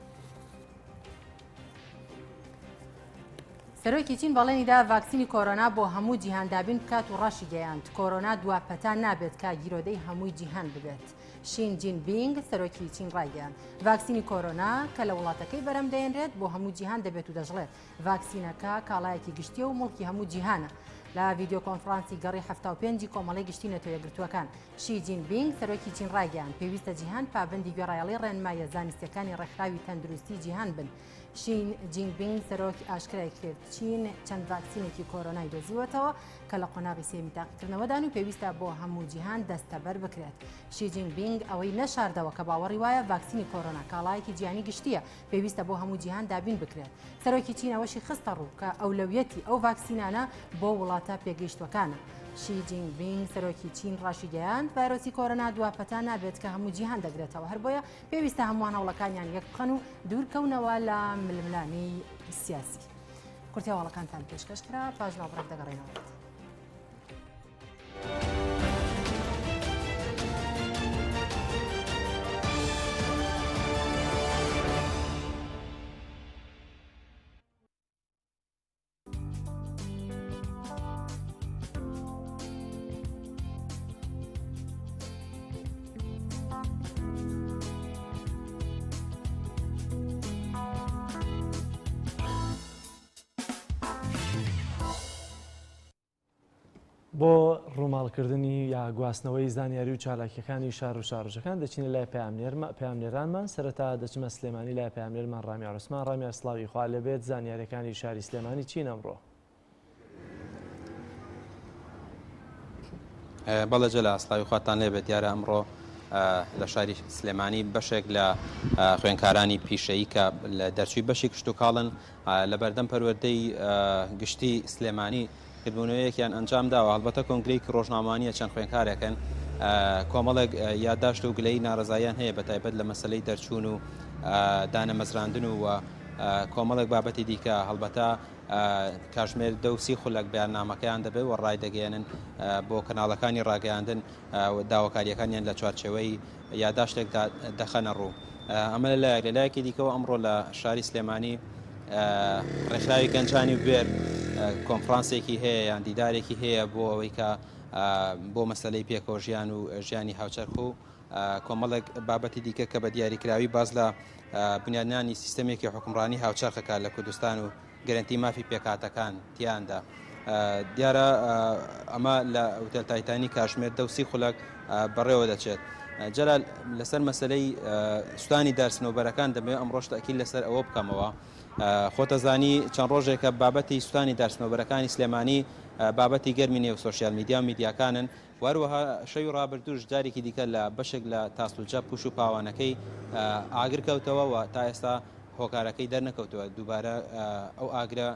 سەرۆکی چین بەڵێنیدا ڤاکسینی کۆرۆنا بۆ هەموو جیهان دابین بکات و ڕەشی گەیاند کۆرۆنا دواپەتان نابێت کە گیرۆدەی هەمووی جیهان ببێت. شین جینپینگ سەرۆکی چین ڕایگەیاند ڤاکسینی کۆرۆنا کە لە وڵاتەکەی بەرەم دەێنرێت بۆ هەموو جیهان دەبێت و دەژڵێت ڤاکسینەکە کاڵایەکی گشتیە و مڵکی هەموو جیهانە. لە ڤیدیۆ کۆنفرانسی گەڕی 75 کۆمەڵی گشتی نەتەوە یەکگرتووەکان شی جینپینگ سەرۆکی چین ڕایگەیاند پێویستە جیهان پابندی گوێڕایەڵی ڕێنمایە زانستیەکانی ڕێکخراوی تەندروستی جیهان بن. شین جینپینگ سەرۆک ئاشکرای کرد چین چەند ڤاکسینێکی کۆرۆنای دۆزیوەتەوە کە لە قۆناغی سێمی تاقیکردنەوەدان و پێویستە بۆ هەموو جیهان دەستەبەر بکرێت. شی جینپینگ ئەوەی نەشاردەوە کە باوەڕی وایە ڤاکسینی کۆرۆنا کاڵایەکی جیهانی گشتیە پێویستە بۆ هەموو جیهان دابین بکرێت. سەرۆکی چین ئەوەشی خستە ڕوو کە ئەولەویەتی ئەو ڤاکسینانە بۆ وڵاتە پێگەیشتوەکانە. شی جینپینگ سەرۆکی چین ڕاشی گەیاند ڤایرۆسی کۆرۆنا دواپەتا نابێت کە هەموو جیهان دەگرێتەوە، هەر بۆیە پێویستە هەمووان هەوڵەکانیان یەک بخەن و دوورکەونەوە لە ململانی سیاسی. کورتی هەواڵەکانتان پێشکەش کرا پاش ناوبڕێک دەگەڕێنەوە. بۆ ڕووماڵکردنی یا گواستنەوەی زانیاری و چالاکیەکانی شار و شارۆژەکان دەچینە لای پەیامنێرانمان. سەرەتا دەچمە سلێمانی لای پەیامنێرمان ڕامیار عوسمان. ڕامیار سڵاوی خوا لەبێت، زانیاریەکانی شاری سلێمانی چین ئەمڕۆ؟ بەڵێ جەلا سڵاوی خواتان لێبێت. دیارە ئەمڕۆ لە شاری سلێمانی بەشێک لە خوێندکارانی پیشەیی کە لە دەرچووی بەشی کشت و کاڵن لە بەردەم پەروەردەی گشتی سلێمانی کردبوونەوەیەکیان ئەنجام داوە. هەڵبەتە کۆنگرەی ڕۆژنامەوانیە چەند خوێندکارێکن کۆمەڵێک یادداشت و گلەی ناڕزاییان هەیە بە تایبەت لە مەسلەی دەرچوون و دانەمەزراندن و کۆمەڵێک بابەتی دیکە هەڵبەتە کاتژمێر 30 خولەک بەیاننامەکەیان دەبێت و ڕای دەگەێنن بۆ کەناڵەکانی ڕاگەیاندن داواکاریەکانیان لە چوارچێوەی یادداشتێک دەخەنە ڕوو. ئەمە لەلایەکی دیکەەوە ئەمڕۆ لە شاری سلێمانی ڕێکخراوی گەنجانی بێر کۆنفرانسێکی هەیە یان دیدارێکی هەیە بۆ ئەوەی کە بۆ مەسلەی پێکەوە ژیان و ژیانی هاوچەرخ و کۆمەڵێک بابەتی دیکە کە بە دیاریکراوی باز لە بنیادنانی سیستەمێکی حکومڕانی هاوچەرخەکە لە کوردستان و گەرنتی مافی پێکاتەکان تیاندا. دیارە ئەمە لە ئوتێل تایتانی کاتژمێر 30 خولەک بەڕێوە دەچێت. جەلال لەسەر مەسلەی سوستانی دارسنەوبەرەکان دەبێت ئەمڕۆ تەکیل لەسەر ئەوە بکەمەوە. خۆتەزانی چەند ڕۆژێکە بابەتی سوستانی دارسنەوبەرەکانی سلێمانی بابەتی گەرمی نێو سۆشیال میدیا و میدیاکانن. وەروەها شەوی ڕابردووش جارێکی دیکە لە بەشێک لە تاسوولجە پوش و پاوانەکەی ئاگر کەوتەوە و تا ئێستا هۆکارەکەی دەرنەکەوتەوە. دووبارە ئەو ئاگرە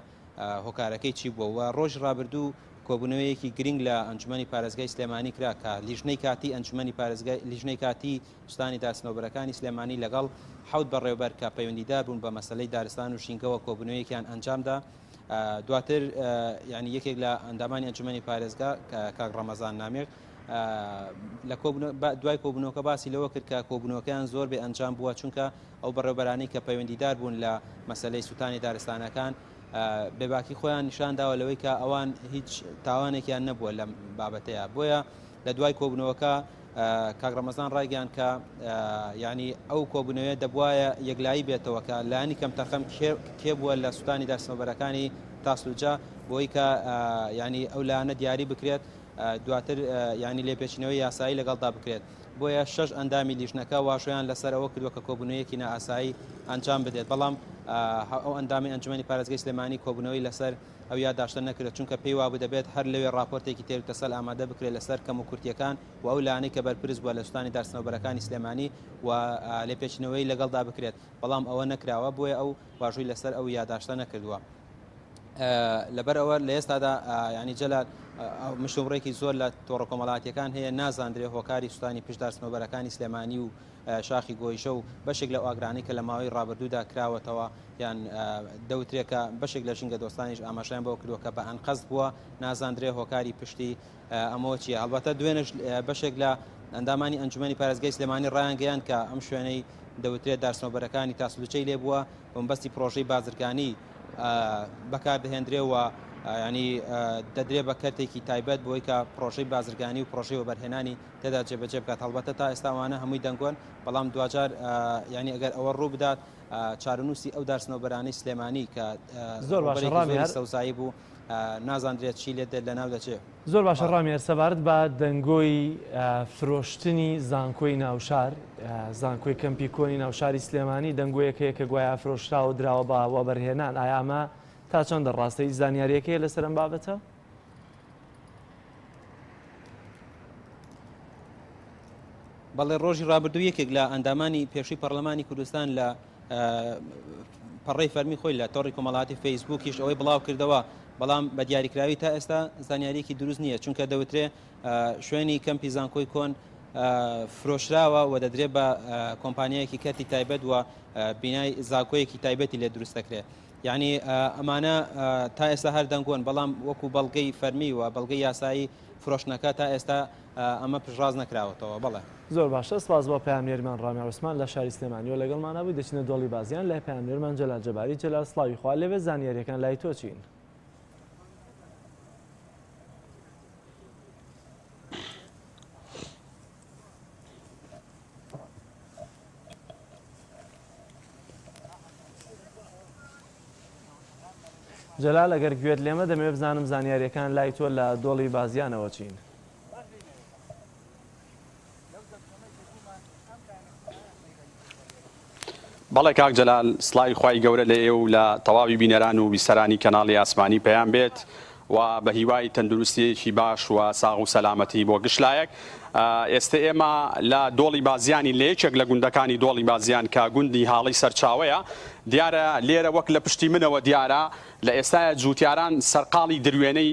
هۆکارەکەی چی بووە. ڕۆژ ڕابردوو کۆبوونەوەیەکی گرنگ لە ئەنجومەنی پارێزگای سلێمانی کرا کە لیژنەی کاتی ئەنجومەنی پارێزگای لیژنەی کاتی سوستانی دارسنەوبەرەکانی سلێمانی لەگەڵ 7 بەڕێوەبەر کە پەیوەندیدار بوون بە مەسلەی دارستان و شینگەوە کۆبوونەوەیەکیان ئەنجامدا. دواتر ینی یەکێک لە ئەندامانی ئەنجومەنی پارێزگا کاک ڕەمەزان نامێک لە دوای کۆبوونەوەکە باسی لەوە کرد کە کۆبوونەوەکەیان زۆر بێ ئەنجام بووە چونکە ئەو بەڕێوەبەرانەی کە پەیوەندیدار بوون لە مەسلەی سوتانی دارستانەکان بێباکی خۆیان نیشانداوە لەوەی کە ئەوان هیچ تاوانێکیان نەبووە لەم بابەتەیە. بۆیە لە دوای کۆبوونەوەکە کاک ڕەمەزان ڕایگەیاند کە ینی ئەو کۆبوونەوەیە دەبوایە یەکلایی بێتەوە کە لایەنی کەم تەرخەم کێبووە لە سوتانی دارسنەوبەرەکانی تاسوولجە بۆی کە ینی ئەو لایەنە دیاری بکرێت دواتر ینی لێپێچینەوەی یاسایی لەگەڵدا بکرێت. بۆیە 6 ئەندامی لیژنەکە واشۆیان لەسەرەوە کردووە کە کۆبوونەوەیەکی نائاسایی ئەنجام بدێت. بەڵام ئەو ئەندامی ئەنجومەنی پارێزگای سلێمانی کۆبوونەوەی لەسەر ئەو یادداشتە نەکرێت چونکە پێی وابوو دەبێت هەر لەوێ راپۆرتێکی تێروتەسەل ئامادە بکرێت لەسەر کەم و کورتیەکان و ئەو لایەنەی کە بەرپرس بووە لە سوستانی دارسنەوبەرەکانی سلێمانی و لێپێچینەوەی لەگەڵدا بکرێت. بەڵام ئەوە نەکراوە بۆیە ئەو واژووی لەسەر ئەو یادداشتە نەکردووە. لەبەر ئەوە لە ئێستادا ینی جەلال مشوڕێکی زۆر لە تۆڕە کۆمەڵاتیەکان هەیە نازاندرێ هۆکاری سوستانی پشتدارسنەوبەرەکانی سلێمانی و شاخی گۆیشە و بەشێک لە ئاگرانی کە لە ماوەی ڕابردوودا کراوەتەوە یان دەوترێکە بەشێک لە ژینگە دۆستانیش ئاماژیان بۆ کردووە کە بە ئەنقەست بووە نازاندرێ هۆکاری پشتی ئەمەوە چیە. هەڵبەتە دوێنش بەشێک لە ئەندامانی ئەنجومەنی پارێزگای سلێمانی ڕایانگەیاند کە ئەم شوێنەی دەوترێت دارسنەوبەرەکانی تاسوولجەی لێ بووە بەمبەستی پرۆژەی بازرگانی بەکاردەهێنرێ و ینی دەدرێ بە کەرتێکی تایبەت بۆی کە پرۆژەی بازرگانی و پرۆژەی وەبەرهێنانی تێدا جێبەجێ بکات. هەڵبەتە تا ئێستاوانە هەمووی دەنگۆن بەڵام دوجار ینی ئەگەر ئەوە ڕوو بدات چارەنووسی ئەو دارسنەوبەرانەی سلێمانی کە زۆر باشڕامی سەوزایی بوو نازانرێت چی لێ دێت لە ناو دەچێت. زۆر باشە ڕامێر سەبارەت بە دەنگۆی فرۆشتنی زانکۆی ناوشار زانکۆی کەمپی کۆنی ناوشاری سلێمانی دەنگۆیەکەیە کە گوایە فرۆشتا و دراوە بە وەبەرهێنان ئایا ئەمە تا چەندە ڕاستەی زانیاریەکەیە لەسەر ئەم بابەتە؟ بەڵێ ڕۆژی ڕابردوو یەکێک لە ئەندامانی پێشووی پەرلەمانی کوردستان لە پەڕەی فەرمی خۆی لە تۆڕی کۆمەڵاتی فەیسبووکیش ئەوەی بڵاو کردەوە بەڵام بە دیاریکراوی تا ئێستا زانیاریەکی دروست نییە چونکە دەوترێ شوێنی کەمپی زانکۆی کۆن فرۆشراوە و دەدرێت بە کۆمپانیایەکی کەتی تایبەت و بینای زانکۆیەکی تایبەتی لێ دروست دەکرێت. یعنی ئەمانە تا ئێستا هەر دەنگۆن بەڵام وەکو بەڵگەی فەرمی و بەڵگەی یاسایی فرۆشتنەکە تا ئێستا ئەمە پشتڕاز نەکراوەتەوە. بەڵێ زۆر باشە سپاس بۆ پامێرمان ڕامێر عوسمان لە شاری سلێمانیەوە لەگەڵمان نبووی دەچینە دۆڵی بازیان لای پامێرمان جەلال جەباری جەلال سڵاوی خوا لەوێ زانیاریەکان لای تۆ چین؟ جەلال ئەگەر گوێت لێمە دەمێ بزانم زانیاریەکان لای تۆ لە دۆڵی بازیانەوە چین؟ بەڵێ کاک جەلال سڵاوی خوای گەورە لە ئێوە و لە تەواوی بینەران و بیسەرانی کەناڵی ئاسمانی پێیان بێت و بە هیوای تەندروستیەکی باش و ساغ و سەلامەتی بۆ گشتلایەک. ئێستا ئێمە لە دۆڵی بازیانی لە یەکێک لە گوندەکانی دۆڵی بازیان کە گوندی هاڵی سەرچاوەیە دیارە لێرە وەک لە پشتی منەوە دیارە لە ئێستاە جووتیاران سەرقاڵی دروێنەی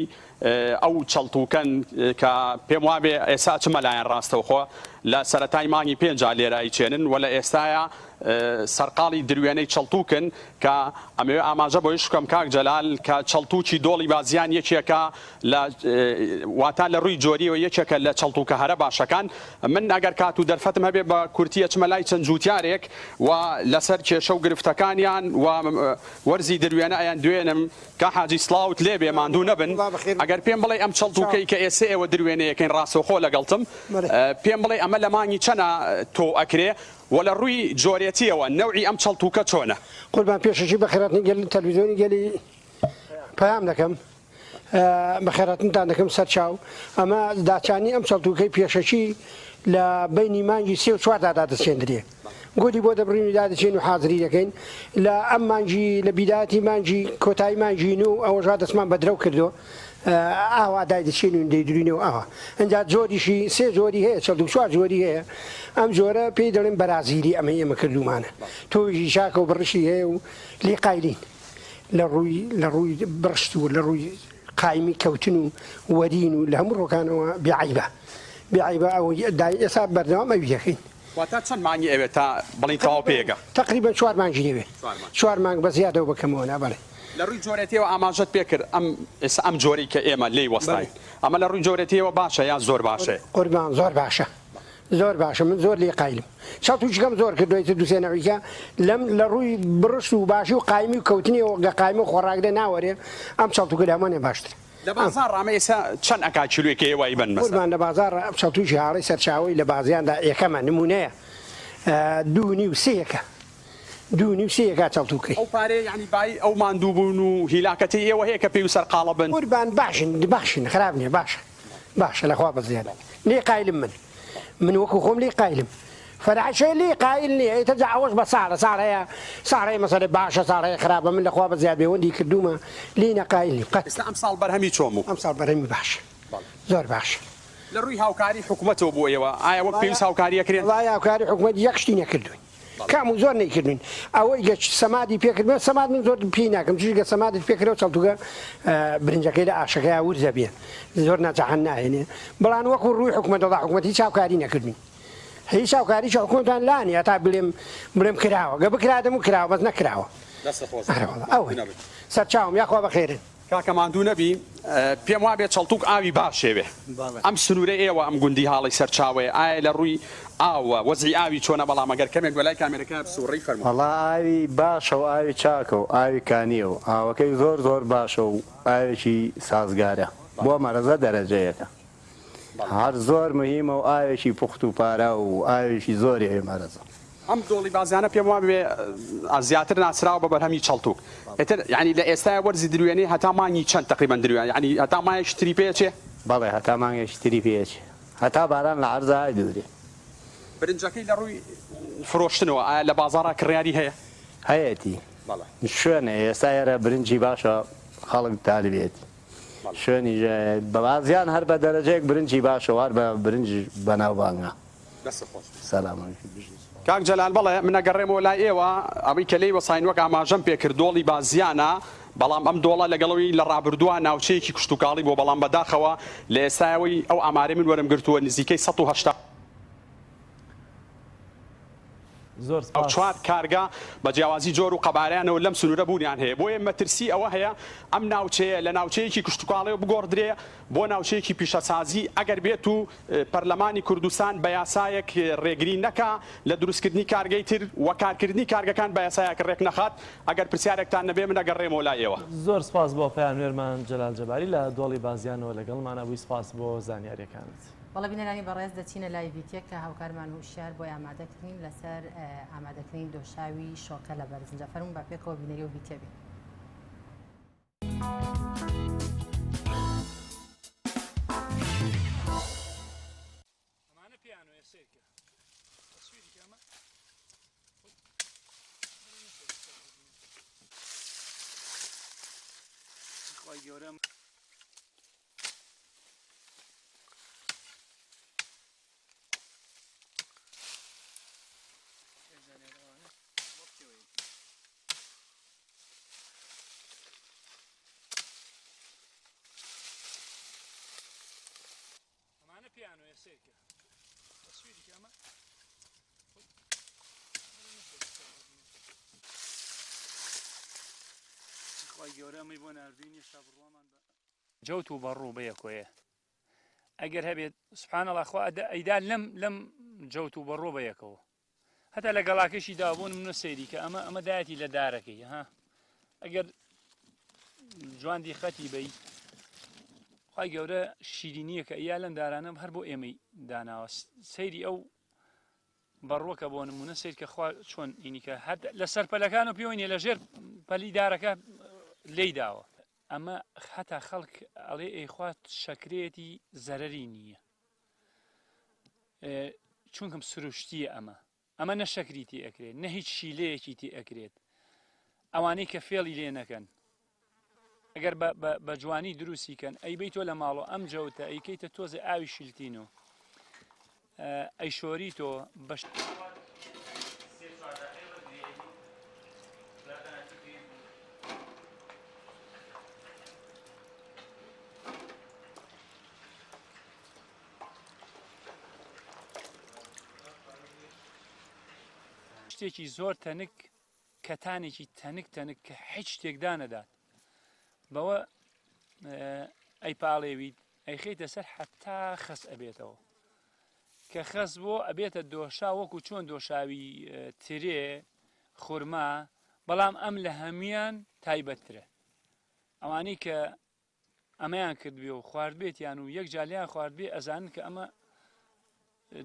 ئەو چەڵتوکەن کە پێم وابێ ئێستا چمەلایەن ڕاستەوخۆ لە سەرەتای مانگی پێنجا لێرایی چێنن و لە ئێستاە سەرقاڵی دروێنەی چەڵتوکن کە ئەمەوێ ئاماژە بۆی شکەم کاک جەلال کە چەڵتوکی دۆڵی بازیان یەکێکە واتە لە ڕووی جۆریەوە یەکێکە لە چەڵتوکە هەرە باشەکان. من ئەگەر کات و دەرفەتم هەبێ بە کورتیە چمەلای چەند جووتیارێک و لەسەر کێشە و گرفتەکانیان و وەرزی دروێنە ئەیان دوێنم کە حاجی سڵاوت لێبێ ماندوو نەبن ئەگەر پێم بڵێ ئەم چەڵتوکەی کە ئێسێ ئێوە دروێنەیەکەین ڕاستەوخۆ لەگەڵتم پێم بڵێ ئەمە لە مانگی چەنە تۆ ئەکرێ و لە ڕووی جۆرێتیەوە نەوعی ئەم چەڵتوکە چۆنە؟ قوربان پێشەشی بەخێراتنی گەلی تەلەڤیزیۆنی گەلی پەیام دەکەم بەخێراتنتان دەکەم سەر چاو ئەمە داچانی ئەم چەڵتوکەی پێشەشی لە بینی مانگی 3 و 4 دا دەچێندرێ گۆدی بۆ دەبڕینی دادەچێن و حاضری دەکەین لە ئەم مانگی لە بیداتی مانگی کۆتایی مانگین و ئەوەژا دەستمان بەدرەو کردو ئاوا دایدەچێن و دەیدرینەوە ئاوا ئەنجا جۆریشی 3 جۆری هەیە 4 جۆری هەیە ئەم جۆرە پێی دەڵێن بەرازیلی ئەمە ئێمە کردومانە تۆژی شاکە و بڕشی هەیە و لێ قایلین لە ڕووی بڕشت و لە ڕووی قایمی کەوتن و وەرین و لە هەموو ڕۆکانەوە بیعیبە ئەوە ئێستا بەردەوام ئەوی دەکەین. واتە چەند مانگی ئەوێت تا بڵین تەواو پێگە؟ تقریبا 4 مانگی دەوێت 4 مانگ بە زیادەوە بکەمەوە نابڵێ لە ڕووی جۆرێتیەوە ئاماژەت پێ کرد ئەم جۆری کە ئێمە لێی وەستاین ئەمە لە ڕووی جۆرێتیەوە باشە یان زۆر باشە؟ قوربان زۆر باشە زۆر باشە من زۆر لێ قایلم چاوتوچکەم زۆر کردوێتە دووسێنەوەیکە لەم لە ڕووی بڕشت و باشی و قایمی و کەوتنیەوە گە قایمە و خۆڕاگدە ناوەرێ ئەم چاوتوکە لەمانێ باشتر. لە بازار ڕامە ئێستا چەند ئەکا کیلوێکی ئێوەی بن مەسەڵەن؟ قوربان لە بازار ئەم چاوتوچی هاڵی سەرچاوی لە بازیاندا یەکەمە نمونەیە 2.5 2.5 چەڵتوکەی ئەو پارێ یعنی بای ئەو ماندوو بوون و هیلاکەتی ئێوە هەیە کە پێی و سەرقاڵە بن؟ قوربان باشن خراپ نییە باشە لەخوا بەزیادە لێ قایلم من وەکو خۆم لێ قایلم فەرعشەی لێ قایل نییە ئێتە ئەوەش بە ساڕەیە ساڕەیە مەسەلە باشە ساڕەیە خراپە من لەخوا بەزیاد بێوەندی کردومە لێ نەقایلی قەت ئەم ساڵ بەرهەمی چۆم و ئەم ساڵ بەرهەمی باشە زۆر باشە. لە ڕووی هاوکاری حکوومەتەوە بۆ ئێوە ئایا وەک پێویست هاوکاریەکرێن؟ وای هاوکاری حکوومەت یەک شتی نەکردوین کام و زۆر نەیکردوین ئەوەی گەچ سەمادی پێکردن سەماد من زۆر پێی ناکەم چونکە سەمادت پێکرەوە چەڵتوکە برنجەکەی لە ئاشەکەی ورزە بێن زۆر ناجەحەن ناهێنێ بەڵام وەکو ڕووی حکوومەتەوە حکوومەت هیچ هاوکاری نەکردوین هیچ هاوکاریش حکوومەتان لانیە تا بڵێم کراوە گە بکرادەم و کراوە بەس نەکراوە ئەوە سەرچاوم یاخوا بەخێرن. کاکە ماندوو نەبی پێم وابێت چەڵتوک ئاوی باشێوێ ئەم سنوورە ئێوە ئەم گوندی هاڵی سەرچاوێ ئایا لە ڕووی ئاوە وەزعی ئاوی چۆنە بەڵام ئەگەر کەمێک بەلای کامێرەکە بسوڕی فەرموو؟ وەڵا ئاوی باشە و ئاوی چاکە و ئاوی کانیە و ئاوەکەی زۆر باشە و ئاوێکی سازگارە بۆ مەرەزە دەرەجەیەکە هەر زۆر مهمە و ئاوێکی پوخت و پارە و ئاوێکی زۆری هەیە مەرەزە ئەم دۆڵی بازیانە پێم وابێ زیاتر ناسراوە بە بەرهەمی چەڵتوک ئێتر ینی لە ئێستا وەرزی دروێنێ هەتا مانگی چەند تقریبان دروێن ینی هەتا مایەکی تری پێچێ بەڵێ هەتا مانگێکی تری پێچ هەتا باران لە عەرزای دوورێ برنجەکەی لە ڕووی فرۆشتنەوە ئایا لە بازاڕا کڕیاری هەیە هەیەتی شوێنە ئێستا ئێرە برنجی باشە خەڵک تاالبێتی شوێنی بەوازیان هەر بە دەرەجەیەک برنجی باشە وار بە برنج بەناوبانگە سەلام کاک جەلال بەڵێ منەگەڕێمەوە لای ئێوە ئەوەی کە لێی وەساین وەک ئاماژەم پێکرد دۆڵی بازیانە بەڵام ئەم دۆڵە لەگەڵەوەی لە ڕابردووە ناوچەیەکی کشتتوکاڵی بۆ بەڵام بەداخەوە لە ئێستاەوەی ئەو ئامارە من وەرم گرتووە نزیکەی 180 زۆر ئەو چوار کارگا بە جیاوازی جۆر و قەبارەیانەوە لەم سنوورە بوونیان هەیە بۆیە مەترسی ئەوە هەیە ئەم ناوچەیە لە ناوچەیەکی کشتتوکاڵەوە بگۆڕدرێ بۆ ناوچەیەکی پیشەسازی ئەگەر بێت و پەرلەمانی کوردستان بە یاسایەک ڕێگری نەکا لە دروستکردنی کارگەی تر و کارکردنی کارگەکان بە یاسایەک ڕێک نەخات ئەگەر پرسیارێکتان نەبێ منەگەڕێمەوە لای ئێوە زۆر سپاس بۆ پەیامێرمان جەلال جەباری لە دۆڵی بازیانەوە لەگەڵمانە بووی سپاس بۆ زانیاریەکانت. بەڵە بینەرانی بەڕێز دەچینە لای ڤیدیۆ کە هاوکارمان و شار بۆی ئامادەکردین لەسەر ئامادەکردنی دۆشاوی شۆکە لە بەرزنجە فەرموون بە پێکەوە بینەری و ڤیدیۆ بین. جەوت و بەڕوو بەیەکۆیە ئەگەر هەبێت سوبحانەڵڵا خوا ئەیدا لەم جەوت و بەڕوو بەیەکەوە هەتا لە گەڵاکەشی دابوون منە سەیری کە ئەمە دایەتی لە دارەکەی ها ئەگەر جواندی خەتی بەی خی گەورە شیرینیە کە ئیا لەم دارانم هەر بۆ ئێمەی داناوە سەیری ئەو بەڕۆکە بۆ نمونە سیر کە خوا چۆن ئینیکە لە سەرپەلەکان و پێوەنیە لە ژێر پەلی دارەکە لێی داوە ئەمە هەتا خەڵک ئەڵێ ئەیخوات شەکرێتی زەرەری نییە چونکەم سروشتیە ئەمە نە شەکریتی ئەکرێت نە هیچ شیلەیەکی تی ئەکرێت ئەوانەی کە فێڵی لێ نەکەن ئەگەر بە جوانی دروستیکەن ئەی بیت تۆ لە ماڵۆ ئەم جەوتە ئەیکەیتە تۆزە ئاوی شیلتینۆ ئەی شۆری تۆ بەش شتێکی زۆر تەنک کەتانێکی تەنک کە هیچ شتێکدا نەدات بەوە ئەی پاڵێویت ئەی خەیتە سەر حتا خەس ئەبێتەوە کە خەس بۆ ئەبێتە دۆشا وەکو چۆن دۆشاوی ترێ خورما بەڵام ئەم لە هەمویان تایبەتترە ئەوانەی کە ئەمەیان کردبێ و خواردبێتیان و یەک جالیان خواردبێ ئەزانن کە ئەمە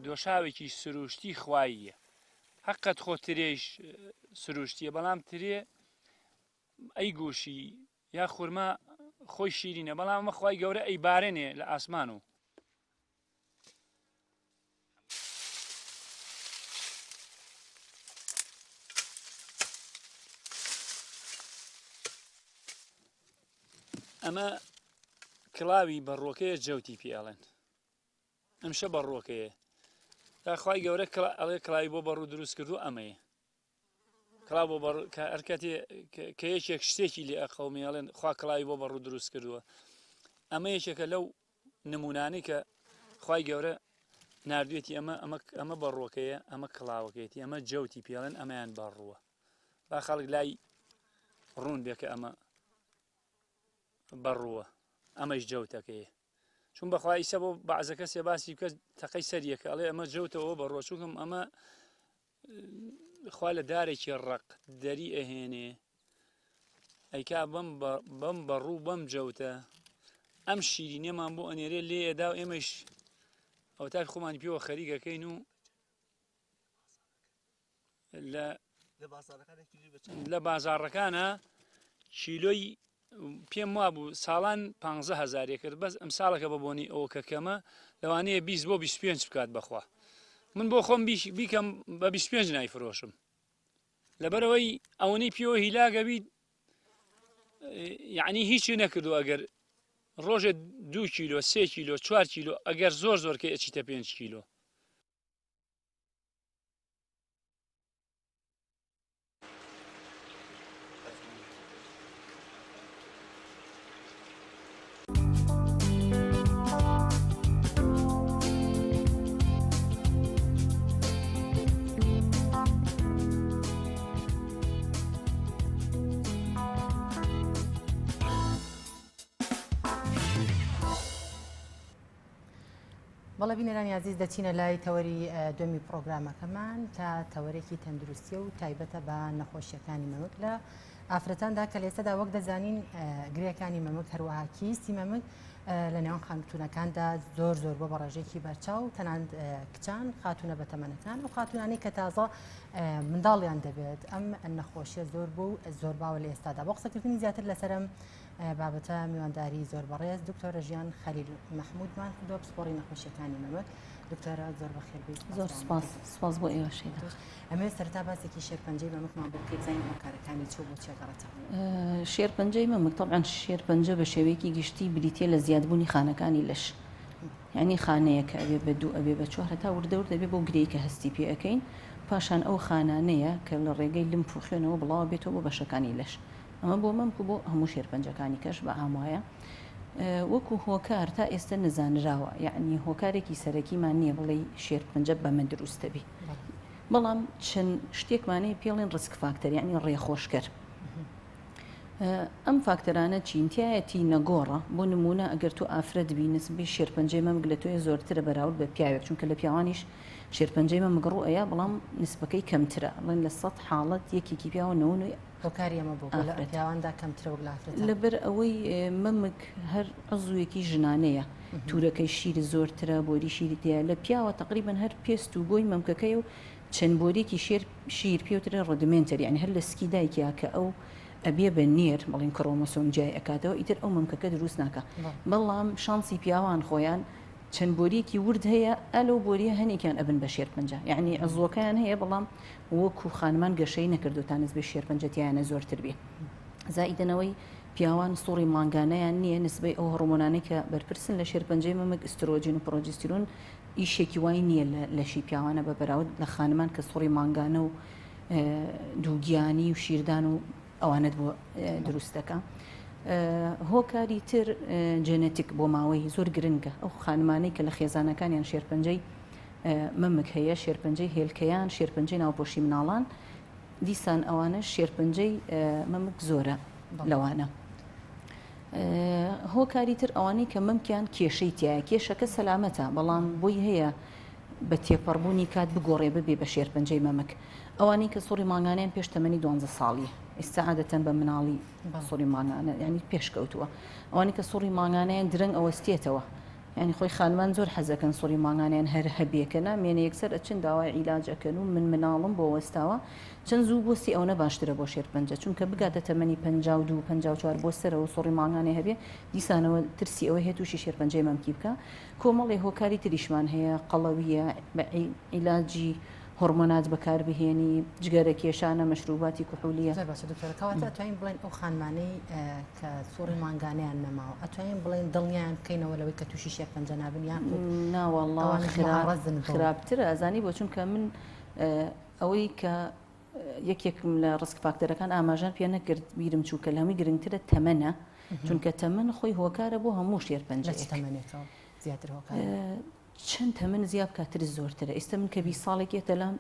دۆشاوێکی سروشتی خواییە حقت خۆ ترێش سروشتیە بەڵام ترێ ئەی گوشی یا خورما خۆی شیرینە بەڵام ئەمە خوای گەورە ئەی بارێنێ لە ئاسمان و ئەمە کڵاوی بەڕۆکەیە جەوتی پێڵێن ئەمشە بەڕۆکەیە داخوای گەورە ئەڵێ کڵاوی بۆ بەڕوو دروست کردو ئەمەیە کڵاو بۆ هەرکاتی کە یەکێک شتێکی لێ ئەقەومیاڵێن خوا کڵاوی بۆ بەڕوو دروست کردووە ئەمە یەکێکە لەو نمونانەی کە خوای گەورە نردوێتی ئەمە بەڕۆکەیە ئەمە کڵاوەکەیەتی ئەمە جەوتی پێڵێن ئەمەیان بەڕووە با خەڵک لای ڕوون بێ کە ئەمە بەڕووە ئەمەش جەوتەکەیە چون بەخوای ئیسە بۆ بەعزەکە سێ باسی کەس تەقەی سەریەکە ئەڵێ ئەمە جەوتەوە بەڕوە چونکەم ئەمە خوا لە دارێکی ڕق دەری ئەهێنێ ئەیکا بەم بەڕوو بەم جەوتە ئەم شیرینێمان بۆ ئەنێرێ لێ ئێدا و ئێمەش ئەو تا خۆمانی پێوە خەریکەکەین و لە بازاڕەکانە کیلۆی پێم وابوو ساڵان 15,000 کرد بەس ئەم ساڵەکە بە بۆنی ئەوە کە کەمە لەوانەیە 20 بۆ 25 بکات بەخوا من بۆ خۆم بیکەم بە 25 نایفرۆشم لەبەرەوەی ئەوەی پێوە هیلاگە بیت یعنی هیچی نەکردو ئەگەر ڕۆژێ 2 کیلۆ 3 کیلۆ 4 کیلۆ ئەگەر زۆر کە ئەچیتە 5 کیلۆ بەڵێ بینەرانی عزیز دەچینە لای تەوەری دومی پرۆگرامەکەمان کە تەوەرێکی تەندروستی و تایبەتە بە نەخۆشیەکانی مەمک لە ئافرەتاندا کە لێستەدا وەک دەزانین گرێەکانی مەمک هەروەها کیستی مەمک لە نێوان خانوتونەکاندا زۆر بۆ بە ڕێژێکی بەرچاو تەنانەت کچان خاتونە بە تەمەنەکان و خاتونانی کە تازە منداڵیان دەبێت ئەم نەخۆشیە زۆر بوو زۆر باوە لە ئێستادا بۆ قسەکردنی زیاتر لەسەرم بابەتە میوانداری زۆر بەڕێز دکتۆرە ژیان خەلیل محمودمان کردووە پسپۆڕی نەخۆشیەکانی مەمک دکتۆرە زۆر بەخێر بیت زۆر سپاس بۆ ئێوەشێدا ئەمێ سەرتا باسێکی شێرپەنجەی مەمکمان بۆ بکەیت زانین هۆکارەکانی چۆ بۆ چێگەڕێتەوە شێرپەنجەی مەمک طبعاً شێرپەنجە بە شێوەیەکی گشتی بریتێ لە زیادبوونی خانەکانی لەش یعنی خانەیە کە ئەبێ بە 2 ئەبێ بە 4 هەتا وردەورد دەبێ بۆ گرەی کە هەستی پێ ئەەکەین پاشان ئەو خانانەیە کە لە ڕێگەی لمف و خوێنەوە بڵاو بێتەوە بۆ بەشەکانی لەش ئەمە بۆ مەمک بۆ هەموو شێرپەنجەکانی کەش بە ئامایە وەکو هۆکار تا ئێستا نەزانراوە یعنی هۆکارێکی سەرەکیمان نییە بڵێ شێرپەنجە بەمە دروستە بی بەڵام چەند شتێکمانەیە پێڵێن ڕسک فاکتەر یعنی ڕێخۆشکەر ئەم فاکتەرانە چینتیایەتی نەگۆڕە بۆ نمونە ئەگەر تو ئافرەت بی نسبی شێرپەنجەی مەمک لە تۆیە زۆرترە بەراورد بە پیاوێک چونکە لە پیاوانیش شێرپەنجەی مەمک ڕوئەیە بەڵام نسبەکەی کەمترە بڵێن لە 100 حاڵەت یەکێکی پیاوە 90 هۆکاری ئەمە بۆ پیاواندا کەمترە وەک لە ئافرەت لەبەر ئەوەی مەمک هەر عزوویەکی ژنانەیە تورەکەی شیر زۆرترە بۆری شیری تەیە لە پیاوە تقریبن هەر پێست و بۆی مەمکەکەی و چەند بۆرێکی شیر پێوترە ڕۆدمنتەر یعنی هەر لە سکی دایکیا کە ئەو ئەبێ بە نێر بڵین کڕۆمۆسۆم جای ئەکاتەوە ئیتر ئەو مەمکەکە دروست ناکە بەڵام شانسی پیاوان خۆیان چەند بۆریەکی ورد هەیە ئەلۆ بۆریە هەنێکیان ئەبن بە شێرپەنجە یعنی عزوەکەیان هەیە بەڵام وەکو خانمان گەشەی نەکردو تا نسبەی شێرپەنجەتیانە زۆرتر بێ زائیدەنەوەی پیاوان سوڕی مانگانەیان نییە نسبەی ئەو هەڕۆمۆنانەی کە بەرپرسن لە شێرپەنجەی مەمک ئسترۆجین و پرۆجستیرۆن ئیشێکی وای نییە لەشی پیاوانە بە بەراورد لە خانمان کە سوڕی مانگانە و دووگیانی و شیردان و ئەوانت بۆ دروستەکە هۆکاری تر جێنێتیک بۆ ماوەی زۆر گرنگە ئەو خانمانەی کە لە خێزانەکانیان شێرپەنجەی مەمک هەیە شێرپەنجەی هێلکەیان شێرپەنجەی ناوپۆشی مناڵان دیسان ئەوانە شێرپەنجەی مەمک زۆرە لەوانە هۆکاری تر ئەوانەی کە مەمکیان کێشەی تایە کێشەکە سەلامەتە بەڵام بۆی هەیە بە تێپەڕبوونی کات بگۆڕێ ببێ بە شێرپەنجەی مەمک ئەوانەی کە سوڕی مانگانیان پێش تەمەنی 12 ساڵی ئێستا عادەتەن بە مناڵی سوڕی مانگانە ینی پێشکەوتووە ئەوانەی کە سوڕی مانگانیان درەنگ ئەوەستێتەوە ینی خۆی خانمان زۆر حەزەکەن سوڕی مانگانیان هەر هەبێکە نامێنە یەکسەر ئەچن داوای عیلاجەکەن و من مناڵم بۆ وەستاوە چەند زوو بۆستی ئەوە باشترە بۆ شێرپەنجە چونکە بگاتە تەمەنی 52 54 بۆ سەرەوە سوڕی مانگانێ هەبێ دیسانەوە ترسی ئەوە هێت تووشی شێرپەنجەی مەمکی بکە کۆمەڵی هۆکاری تریشمان هەیە قەڵەویە بە عیلاجی هۆرمۆنات بەکاربهێنی جگەرە کێشانە مەشروباتی کوحولیە دکتۆرەکەواتە ئەتوانین بڵێن ئەو خانمانەی کە سوڕی مانگانیان نەماوە ئەتوانین بڵێن دڵنیان بکەینەوە لەوەی کە تووشی شێرپەنجە نابنیان ناوەڵڵا خراپترە ئەزانی بۆ چونکە من ئەوەی کە یەکێکم لە ڕسک فاکتەرەکان ئاماژان پێ نەکرد بیرم چووکە لە هەمووی گرنگترە تەمەنە چونکە تەمەن خۆی هۆکارە بۆ هەموو شێرپەنجە تەمەنێتەوە زیاتر هۆکار چەند تەمەن زیاب کاتر زۆرترە ئێستا من کە 20 ساڵێکێتە لام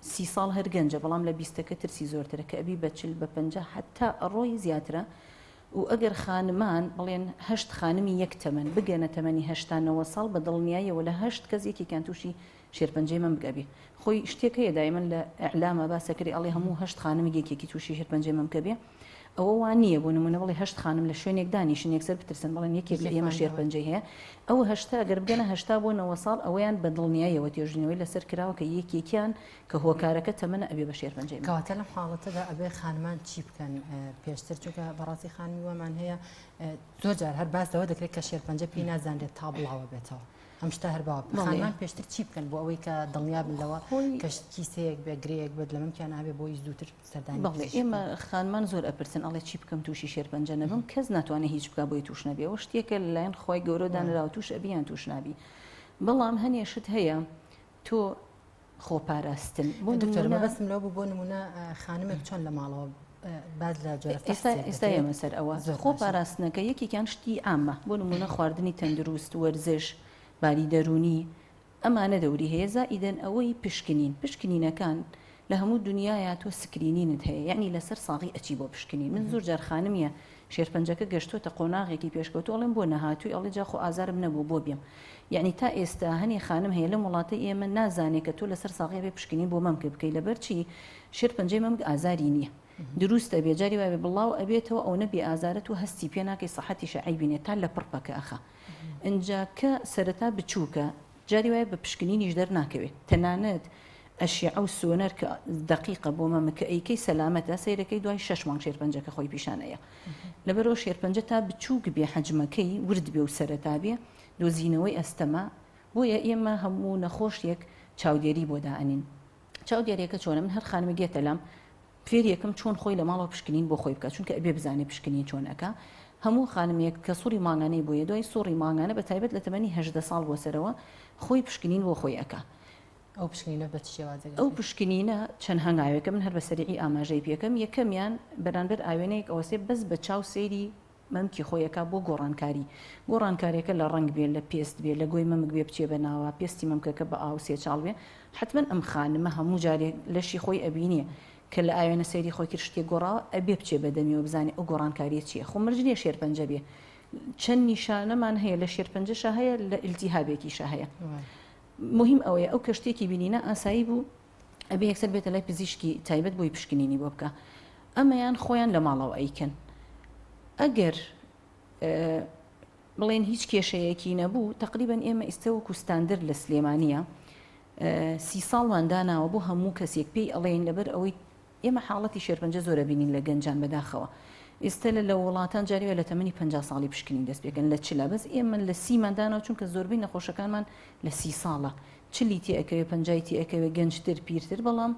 30 ساڵ هەر گەنجە بەڵام لە 20ەکە ترسی زۆرترە کە ئەبی بە 40 بە 50 حتا ڕۆی زیاترە و ئەگەر خانمان بڵێن 8 خانمی یەک تەمەن بگەنە تەمەنی 89 ساڵ بە دڵنیاییەوە لە 8 کەس یەکێکیان تووشی شێرپەنجەی مەمک ئەبێ خۆی شتێک هەیە دایمەن لە ئەعلامە باسەکری ئەڵێ هەموو 8 خانمی یەکێکی تووشی شێرپەنجەی مەمک بێ ئەوە وان نییە بۆ نمونە بڵێ هەشت خانم لە شوێنێک دانیشن یەکسەر بترسن بڵێن یەکێک لە ئێمە شێرپەنجەی هەیە ئەوە هەشتا ئەگەر بگەنە هەشتا بۆ 9 ساڵ ئەوەیان بە دڵنیاییەوە تێژنەوەی لەسەر کراوە کە یەکێکیان کە هۆکارەکە تەمەنە ئەبێ بە شێرپەنجەی کەواتە لەم حاڵەتەدا ئەبێ خانمان چی بکەن پێشتر چونکە بەڕاستی خانمی وەمان هەیە زۆر جار هەر باسەوە دەکرێت کە شێرپەنجە پێی نازانرێت تا بڵاوە بێتەوە ئەم شتا هەر باوە خانمان پێشتر چی بکەن بۆ ئەوەی کە دڵنیا بن لەوە کە کیسەیەک بێ گرەیەک بێت لە ممکن نابێ بۆی زووتر سەردانی بەڵێ ئێمە خانمان زۆر ئەپرسن ئەڵێ چی بکەم تووشی شێرپەنجە نەبم کەس ناتوانێت هیچ بکە بۆی توش نەبێ ئەوە شتێکە لەلایەن خۆی گەورەدانراوە توش ئەبییان توش نابی بەڵام هەنێشت هەیە تۆ خۆپاراستن بۆ دکتۆر بەسم لەوە بۆ نمونە خانمێک چۆن لە ماڵەوە باز لە ئێستا ئێمە سەر ئەوە خۆپاراستنەکە یەکێکیان شتی ئامە بۆ نمونە خواردنی تەندروست وەرزش باری دەرونی ئەمانە دەوری هەیە زائیدەن ئەوەی پشکنینەکان لە هەموو دنیاە تۆ سکرینینت هەیە یعنی لەسەر ساغی ئەچی بۆ پشکنین من زۆر جار خانمیە شێرپەنجەکە گەشتۆتە قۆناغێکی پێشکەوتۆڵێن بۆ نەهاتووی ئەڵێ جا خۆ ئازارم نەبوو بۆ بێم یعنی تا ئێستا هەنێ خانم هەیە لە وڵاتی ئێمە نازانێت کە تۆ لەسەر ساغی بێ پشکنین بۆ مەمکە بکەی لەبەر چی شێرپەنجەی مەمک ئازاری نییە دروستە بێجاری وای بڵاو ئەبێتەوە ئەو نەبێ ئازارەت و هەستی پێ ناکەی سەحەتی شەعی بینێت تا لە پڕپەکە ئەخە ئەجا کە سەرەتا بچووکە جاری وایە بە پشکنینیش دەرناکەوێت تەنانەت ئەشیع ئەو سۆنەر کە دقیقە بۆ مەمکە ئەیکەی سەلامەتە سەیرەکەی دوای 6 مانگ شێرپەنجەکە خۆی پیشانەیە لەبەرەوە شێرپەنجە تا بچووک بێ حەجمەکەی ورد بێ و سەرەتا بێ دۆزینەوەی ئەستەما بۆیە ئێمە هەموو نەخۆشیەک چاودێری بۆ دائنین چاودێریەکە چۆنە من هەر خانمە گێتە لام فێر یەکەم چۆن خۆی لە ماڵەوە پشکنین بۆ خۆی بکات چونکە ئەبێ بزانێ پشکنین چۆنەکە هەموو خانمێک کە سوڕی ماگانەی بۆیە دوای سوڕی ماگانە بە تایبەت لە تەمەنی 18 ساڵ بۆ سەرەوە خۆی پشکنین بۆ خۆی ئەکا ئەو پشکنینە بە شێوازەکە ئەو پشکنینە چەند هەنگاوێکە من هەر بە سەریعی ئاماژەی پێکەم یەکەمیان بەرامبەر ئاوێنەیەک ئەوەسێ بەس بە چاو سەیری مەمکی خۆیەکە بۆ گۆڕانکاریەکە لە ڕنگ بێت لە پێست بێت لە گۆی مەمک بێ بچێ بەناوە پێستی مەمکەکە بە ئاو سێ چاڵ بێ حتمما ئەم خانمە هەموو جارێک لەشی خۆی ئەبینێ کە لە ئاوێنە سەیری خۆی کرد شتێک گۆڕاوە ئەبێ بچێ بەدەمیەوە بزانێ ئەو گۆڕانکاریە چییە خۆ مەرجێ شێرپەنجە بێ چەند نیشانەمان هەیە لە شێرپەنجەشە هەیە لە ئیلتیهابێکیشە هەیە مهم ئەوەیە ئەو کەشتێکی بینینە ئاسایی بوو ئەبێ یەکسەر بێتە لای پزیشکی تایبەت بۆی پشکنینی بۆ بکە ئەمەیان خۆیان لە ماڵەوە ئەیکەن ئەگەر بڵێن هیچ کێشەیەکی نەبوو تقریبان ئێمە ئێستاوەکو ستاندرد لە سلێمانیە 30 ساڵمان داناوە بۆ هەموو کەسێک پێی ئەڵێن لەبەر ئەوەی ئێمە حاڵەتی شێرپەنجە زۆرە بینین لە گەنجان بەداخەوە ئێستا لە وڵاتان جاریوە لە تەمەنی 50 ساڵی پشکنین دەست پێکەن لە چلا بەس ئێمە لە 30مان داناوە چونکە زۆربەی نەخۆشەکانمان لە 30 ساڵە چلی تێ ئەکەوێ پەنجای تێ ئەکەوێ گەنجتر پیرتر بەڵام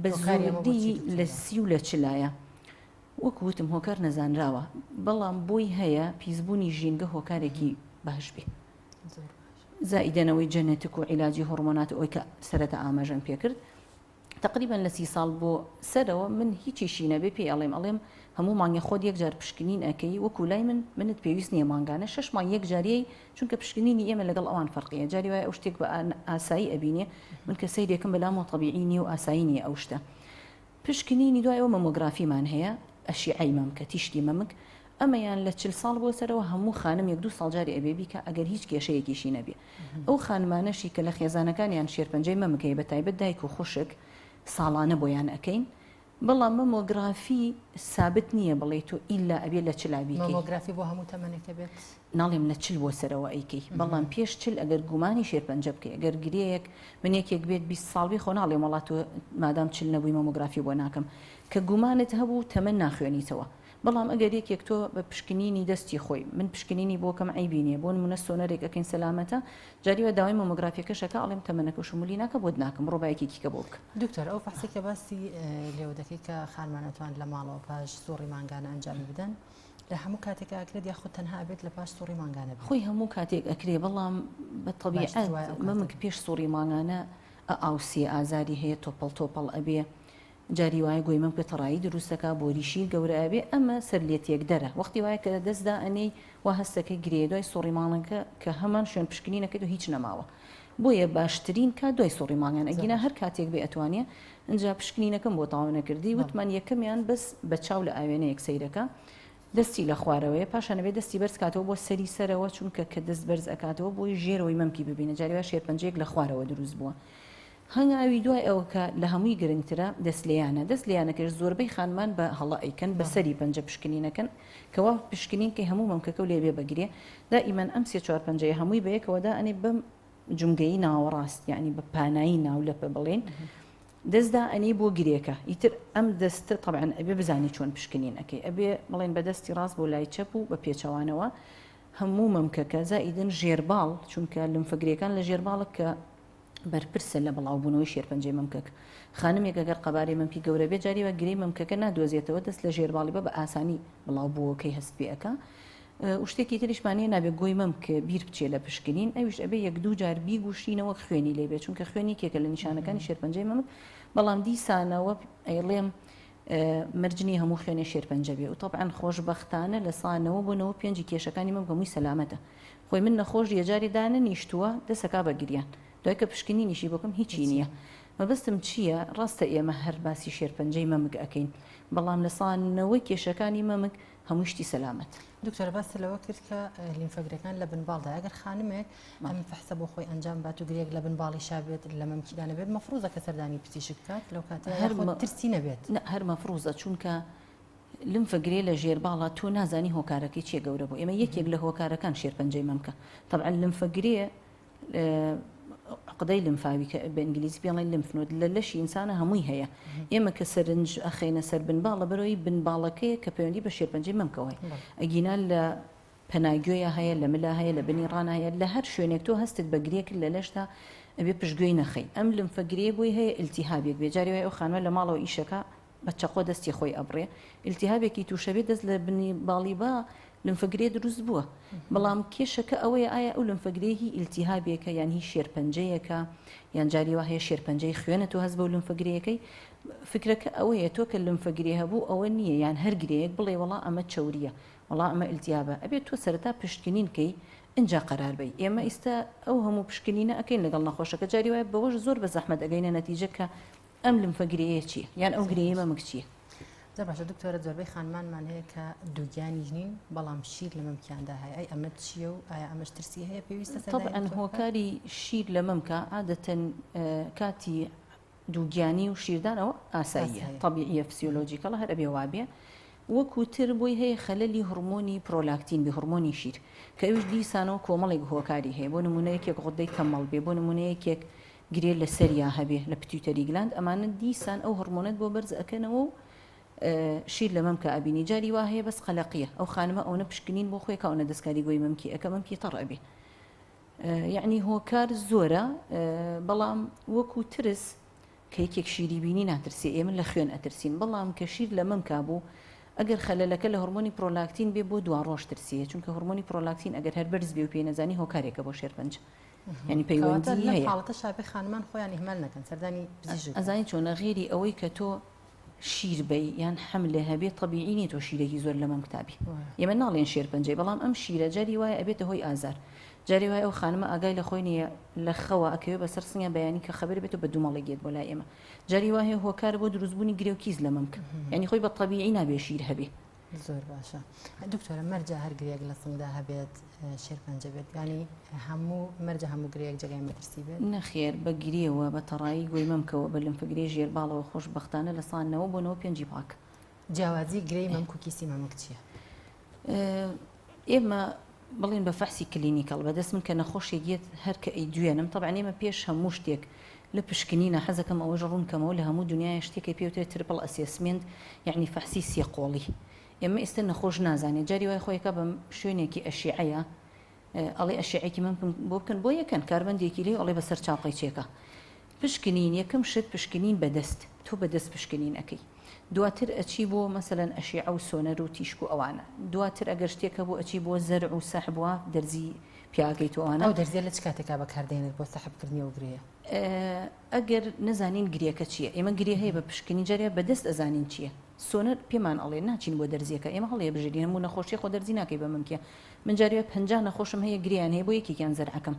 بە زۆردی لە 30 و لە چلایە وەکوتم هۆکار نەزانراوە بەڵام بۆی هەیە پیسبوونی ژینگە هۆکارێکی باش بێ زائیدەنەوەی جەنێتیک و عیلاجی هۆرمۆنات ئەوەی کە سەرەتا ئاماژەم پێکرد تقریبا لە 30 ساڵ بۆ سەرەوە من هیچیشی نەبێ پێی ئەڵێم هەموو مانگە خۆت یەک جار پشکنین ئەەکەی وەکو لای منت پێویست نییە ماگانە 6 مانگ یەک جاریەی چونکە پشکنینی ئێمە لەگەڵ ئەوان فەرقیە جاری وایە ئەو شتێک بە ئاسایی ئەبینێ من کە سەیرێکم بەلامەوە طەبیعی نییە و ئاسایی نییە ئەو شتە پشکنینی دوایەوە مەمۆگرافیمان هەیە ئەشیعەی مەمکە تیشتی مەمک ئەمەیان لە 40 ساڵ بۆ سەرەوە هەموو خانم 1-2 ساڵ جاری ئەبێبی کە ئەگەر هیچ کێشەیەکیشی نەبێ ئەو خانمانەشی کە لە خێزانەکانیان شێرپەنجەی مەمکەی بە تایبەت دایک و خوشک ساڵانە بۆیان ئەەکەین بەڵام مەمۆگرافی ثابت نییە بڵێ تۆ ئیلا ئەبێ لە چلابی مەمۆگرافی بۆ هەموو تەمەنێکە بێت ناڵێم لە 40 بۆ سەرەوە ئەیکەی بەڵام پێش 40 ئەگەر گومانی شێرپەنجە بکەی ئەگەر گرەیەک من یەکێک بێت 20 ساڵی خۆ ناڵێم وڵات تۆ مادام 40 نەبووی مەمۆگرافی بۆ ناکەم کە گومانت هەبوو تەمەن ناخوێنیتەوە بەڵام ئەگەر یەکێک تۆ بە پشکنینی دەستی خۆی من پشکنینی بۆ کەم عیبینیە بۆ نمونە سۆنەرێک ئەەکەین سەلامەتە جاریوە داوای مەمۆگرافیەکەشەکە ئەڵێم تەمەنەکە و شمولی ناکە بۆ ناکەم ڕۆبایەکێکیکە بۆ بکە دکتۆر ئەو بەحسێکە باسی لێو دەکەی کە خانمانەتوان لە ماڵەوە پاش سوڕی ماگانە ئەنجامی بدەن لە هەموو کاتێک ئەکرێت یاخود تەنها ئەبێت لە پاش سوڕی ماگانە خۆی هەموو کاتێک ئەکرێ بەڵام بە طەبیعەت مەمک پێش سوڕی ماگانە ئاوسێ ئازاری هەیە تۆپەڵ ئەبێ جاری وایە گۆی مەم پێتەڕایی دروستەکە بۆ ریشی گەورە ئەبێ ئەمە سەر لێتێک دەرە وەختی وایە کە دەستدا ئەنەی وا هەستەکەی گرێ دوای سوڕی ماڵەکە کە هەمان شوێن پشکنینەکەیت و هیچ نەماوە بۆیە باشترین کات دوای سوڕی ماگان ئەگینا هەر کاتێک بێ ئەتوانێ ئەنجا پشکنینەکەم بۆ تاوا نەکردی وتمان یەکەمیان بەس بە چاو لە ئاوێنەیەک سەیرەکە دەستی لە خوارەوەی پاشانەوێت دەستی بەرز کاتەوە بۆ سەری سەرەوە چونکە کە دەست بەرز ئەکاتەوە بۆی ژێرەوەی مەمکی ببینە جاریوا شێرپەنجەیەک لە خوارەوە دروست بووە هەنگاوی دوای ئەوە کە لە هەمووی گرنگترە دەست لیانەکەش زۆربەی خانمان بە هەڵە ئەیکەن بەسەری پەنجە پشکنینەکەن کەوا پشکنین کەی هەموو مەمکەکە و لێبێ بەگرێ دائیمەن ئەم سێ چوار پەنجەیە هەمووی بەیەکەوەدا ئەنێ بەم جونگەی ناوەڕاست یعنی بە پانایی ناولەپە بڵێن دەستدا ئەنی بۆ گرێکە ئیتر ئەم دەستە طبعاً ئەبێ بزانی چۆن پشکنین ئەەکەی ئەبێ بڵێن بە دەستی ڕاست بۆ لای چەپ و بە پێچەوانەوە هەموو مەمکەکە زائیدن ژێرباڵ چونکە لمفەگرەکان لە ژێرباڵک کە بەرپرسە لە بڵاوبوونەوەی شێرپەنجەی مەمکەک خانمێک ئەگەر قەبارەی مەمکی گەورە بێ جاریوە گرەی مەمکەکە نادۆزێتەوە دەست لە ژێرباڵی بە ئاسانی بڵاوبووەکەی هەست پێەکە شتێکی تریشمانەیە نابێت گۆی مەمکە بیر بچێ لە پشکنین ئەویش ئەبێ یەک دوو جار بیگوشینەوە خوێنی لێبێ چونکە خوێنی کێکە لە نیشانەکانی شێرپەنجەی مەمک بەڵام دیسانەوە ئەیڵێم مرجنی هەموو خوێنێ شێرپەنجە بێ و طبعاً خۆشبەختانە لە سانەوە بوونەوە پێنجی کێشەکانی مەم هەمووی سەلامەتە خۆی من نەخۆش یەجاری دانە نیشتووە دەسەکا بە گریان دوای کە پشکنی نیشی بۆکەم هیچی نییە مەبەستم چییە ڕاستە ئێمە هەر باسی شێرپەنجەی مەمک ئەەکەین بەڵام لە سانەوەی کێشەکانی مەمک هەموو شتی سەلامەت دکتۆرە باس لەوە کرد کە لیمفەگرەکان لە بنباڵدا ئەگەر خانمێک ئەم فەحسە بۆ خۆی ئەنجام بات و گرێک لە بنباڵی شابێت لە مەمکیدانە بێت مەفروزە کە سەردانی پزیشک بکات لەو کاتە ترسی نەبێت هەر مەفروزە چونکە لمفەگرێ لە ژێرباڵە تۆ نازانی هۆکارەکەی چیە گەورە بوو ئێمە یەکێک لە هۆکارەکان شێرپەنجەی مەمکە طبعاً لمفەگرێ عقدەی لمفاوی کە بە ئینگلیزی پێڵێن لمفنۆد لە لەشی ئینسانە هەمووی هەیە ئێمە کە سەرنج ئەخێنە سەر بنباڵە بەرەوەی بنباڵەکەیە کە پەیوەندی بە شێرپەنجەی مەمکەوەی ئەگینا لە پەناگوێیە هەیە لە ملا هەیە لە بنی ڕان هەیە لە هەر شوێنێک تۆ هەستت بە گرێک لە لەشتا ئەبێ پشتگوێی نەخەی ئەم لمفەگرێ بۆی هەیە ئیلتیهابێک بێجاری وای ئەو خانمە لە ماڵەوە ئیشەکە بە چەقۆ دەستی خۆی ئەبڕێ ئیلتیهابێکی تووشەبێت دەست لە بنی باڵی با لمفەگرێ دروست بووە بەڵام کێشەکە ئەوەیە ئایا ئەو لمفەگرێهی ئیلتیهابێکە یان هی شێرپەنجەیەکە یان جاری وا هەیە شێرپەنجەی خوێنە تۆ هەست بە لمفەگرەکەی فکرەکە ئەوەیە تۆ کە لمفەگرێ هەبوو ئەوە نییە یان هەر گرەیەک بڵێ وڵا ئەمە چوریە وڵا ئەمە ئیلتیهابە ئەبێت تۆ سەرەتا پشکنینکەی اینجا قرار بی ئێمە ئێستا ئەو هەموو پشکنینە ئەەکەین لەگەڵ نەخۆشەکە جاری وایە بەوەش زۆر بە زەحمەت ئەگەینە نەتیجە کە ئەم لمفەگرەیە چییە یان ئەو گرەیە مەمک چییە باشە دکتۆرە زۆربەی خانمانمان هەیە کە دووگیانی ژنین بەڵام شیر لە مەمکیاندا هەیە ئەی ئەمە چییە و ئایا ئەمەش ترسی هەیە پێویستە طبعاً هۆکاری شیر لە مەمکە عادەتەن کاتی دووگیانی و شیردانەوە ئاساییە طبیعیە فسیۆلۆجیکەڵە هەر ئەبێ وابێ وەکوتر بۆی هەیە خەلەلی هورمۆنی پرۆلاکتین بێ هورمۆنی شیر کە ئەوش دیسانەوە کۆمەڵێک هۆکاری هەیە بۆ نمونەیەکێک غدەی تەمەڵ بێ بۆ نمونەیەکێک گرێ لە سەریا هەبێ لە پتیوتەری گلاند ئەمانە دیسان ئەو هورمۆنەت بۆ بەرز ئەکەنەوە و شیر لە مەمکە ئەبینی جاری وا هەیە بەس قەلەقیە ئەو خانمە ئەوە پشکنین بۆ خۆی کاونە دەستکاری گۆی مەمکی ئەکە مەمکی تەڕ ئەبێ یعنی هۆکار زۆرە بەڵام وەکو ترس کە یەکێک شیری بینی ناترسی ئێمە لە خوێن ئەترسین بەڵام کە شیر لە مەمکا بوو ئەگەر خەلەلەکە لە هورمۆنی پرۆلاکتین بێ بۆ دوا ڕۆژ ترسیە چونکە هورمۆنی پرۆلاکتین ئەگەر هەر بەرز بێ و پێ نەزانی هۆکارێکە بۆ شێرپەنج ینی پەیوەندی هەیە حاڵەتە شابێ خانمان خۆیان ئیهمال نەکەن سەردانی پزیشک ئەزانی چۆنە غێری ئەوەی کە تۆ شیر بی یان حملە هەبێت طبیعی نیە تۆ شیرێکی زۆر لە مەم کتابی ئێمە ناڵێن شێرپەنجەی بەڵام ئەم شیرە جاری وایە ئەبێتە هۆی ئازار جاری وایە ئەو خانمە ئاگای لە خۆی نیە لە خەوە ئەکەوێت بەسەر سنگە بەیانی کە خەبەر بێت و بە دوومەڵێک بۆ لای ئێمە جاری وایە هۆکار بۆ دروستبوونی گرێ و کیز لە مەمکە ینی خۆی بە طبیعی نابێ شیر هەبێ زۆر باشە دکتۆرە مەرجە هەر گرێک لە سنگدا هەبێت شێرپەنجە بێت ینی هەموو مەرجە هەموو گرێک جگای مەترسی بێت نەخێر بە گرێەوە بە تەڕایی گوێی مەمکەوە بە لمفەگرێ ژێرباڵەوە خۆشبەختانە لە سانەوە بۆنەوە پێنجی پاک جیاوازی گرەی مەمک و کیسی مەمک چییە ئێمە بڵین بە فەحسی کلینیکەڵ بەدەست من کە نەخۆشێکیت هەر کە ئەی دوێنم طبعاً ئێمە پێش هەموو شتێک لە پشکنینە حەزەکەم ئەوەش ڕوونکەمەوە لە هەموو دنیای شتێکی پێوترێت ترپڵ ئەسێسمنت یعنی فەحسی سێ قۆڵی ئێمە ئێستا نەخۆش نازانێت جاری وای خۆیەکە بە شوێنێکی ئەشیعەیە ئەڵێ ئەشیعێکی من بۆ بکەن بۆ یەکەن کاربەندێکی لێ ئەڵێ بەسەر چاوقی چێکە پشکنین یەکەم شت پشکنین بەدەست تۆ بەدەست پشکنین ئەەکەی دواتر ئەچی بۆ مەسەلەن ئەشیعە و سۆنەر و تیشک و ئەوانە دواتر ئەگەر شتێکە بۆ ئەچی بۆ زەرع و سەحب وە دەرزی پیاکەی تۆوانە ئەو دەرزیە لە چ کاتێکا بەکاردێنێت بۆ سەحبکردنی و گرێە ئەگەر نەزانین گرێکە چییە ئێمە گرێ هەیە بە پشکنی جارێ بەدەست ئەزانین چییە سۆنەر پێمان ئەڵێ ناچین بۆ دەرزیەکە ئێمە هەڵێ بژێری هەموو نەخۆشی خۆ دەرزی ناکەی بە ممکە من جارێ 50 نەخۆشم هەیە گریان هەیە بۆ یەکێکیان زەرعەکەم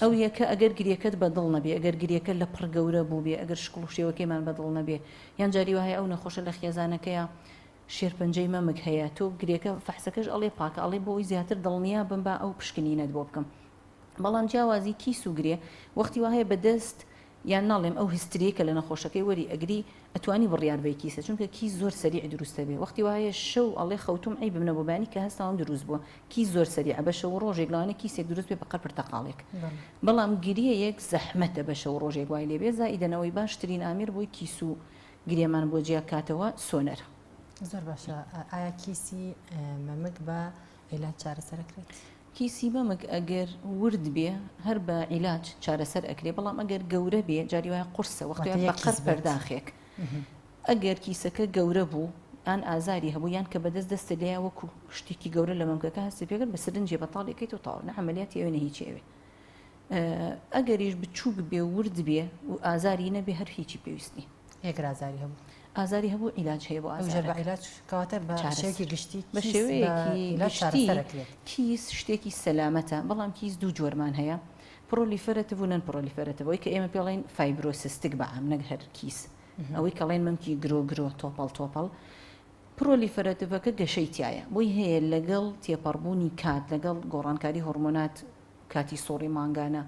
ئەو یەکە ئەگەر گرێکەت بەدڵ نەبێ ئەگەر گرێکە لە پڕ گەورە بوو بێ ئەگەر شکڵ و شێوەکەیمان بەدڵ نەبێ یان جاری وایە ئەو نەخۆشە لە خێزانەکەیە شێرپەنجەی مەمک هەیە تۆ گرێکە فەحسەکەش ئەڵێ پاکە ئەڵێ بۆی زیاتر دڵنیا بم با ئەو پشکنینەت بۆ بکەم بەڵام جیاوازی کیس و گرێ وەختی وهەیە بەدەست یان ناڵێم ئەو هستریەکە لە نەخۆشەکەی وەری ئەگری ئەتوانی بڕیار بێ کیسە چونکە کی زۆر سەریع دروستە بێ وەختی وایە شەو ئەڵێ خەوتم ئەی ببنە بۆبانی کە هەستاوم دروست بووە کی زۆر سەریع بە شەو ڕۆژێک لەوانە کیسێک دروست بێ بەقەر پرتەقاڵێک بەڵام گریە یەک زەحمەتە بە شەو ڕۆژێک وای لێبێ زائیدەنەوەی باشترین ئامیر بۆی کیس و گرێمان بۆ جیا کاتەوە سۆنەرە. زۆر باشە. ئایا کیسی مەمک بە عیلاج چارەسەرەکرێت؟ کیسی بەمک ئەگەر ورد بێ هەر بە عیلاج چارەسەر ئەکرێ بەڵام ئەگەر گەورە بێ جاری وایە قورسە وەختی بەقەر پەرداخێک ئەگەر کیسەکە گەورە بوو ئان ئازاری هەبوو یان کە بەدەست دەستە لێ وەکو شتێکی گەورە لە مەمکەکە هەستی پێکرد بە سرنجێ بەتاڵێکیت و تاو نە عەمەلیاتی ئەوێ نە هیچی ئەوێ ئەگەریش بچووک بێ ورد بێ و ئازاری نەبێ هەر هیچی پێویستی ئەگەر ئازاری هەبوو ئازاری هەبوو عیلاج هەیە بۆ ئازار بە عیلاج کەواتە بە شێوەیەکی گشتی بە شێوەیەکی گشتی کیس شتێکی سەلامەتە بەڵام کیس دوو جۆرمان هەیە پرۆلیفەرەتیڤ و نەن پرۆلیفەرەتیڤ ئەوەی کە ئێمە پێڵێن فایبرۆسیستیک بەعام نەک هەر کیس ئەوەی کەڵێن مەمکی گرۆ تۆپەڵ پرۆلیفەرەتیڤەکە گەشەی تایە بۆی هەیە لەگەڵ تێپەڕبوونی کات لەگەڵ گۆڕانکاری هۆرمۆنات کاتی سۆڕی مانگانە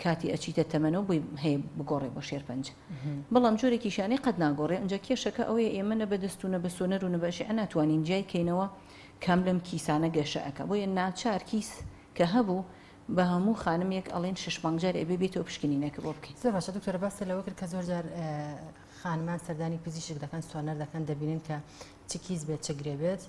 کاتی ئەچیتە تەمەنەوە بۆی هەیە بگۆڕێ بۆ شێرپەنج بەڵام جۆرێکی شانەی قەت ناگۆڕێ ئەنجا کێشەکە ئەوەیە ئێمە نە بەدەست و نە بە سۆنەر و نە بەشیع ناتوانین جای کەینەوە کام لەم کیسانە گەشەکە بۆیە ناچار کیس کە هەبوو بە هەموو خانمێک ئەڵێن 6 مانگجار ئەبێ بێتەوە پشکنینەکە بۆ بکەین. زۆر باشە دکتۆرە باس لەوە کرد کە زۆر جار خانمان سەردانی پزیشک دەکەن سۆنەر دەکەن دەبینن کە چ کیس بێت چ گرێ بێت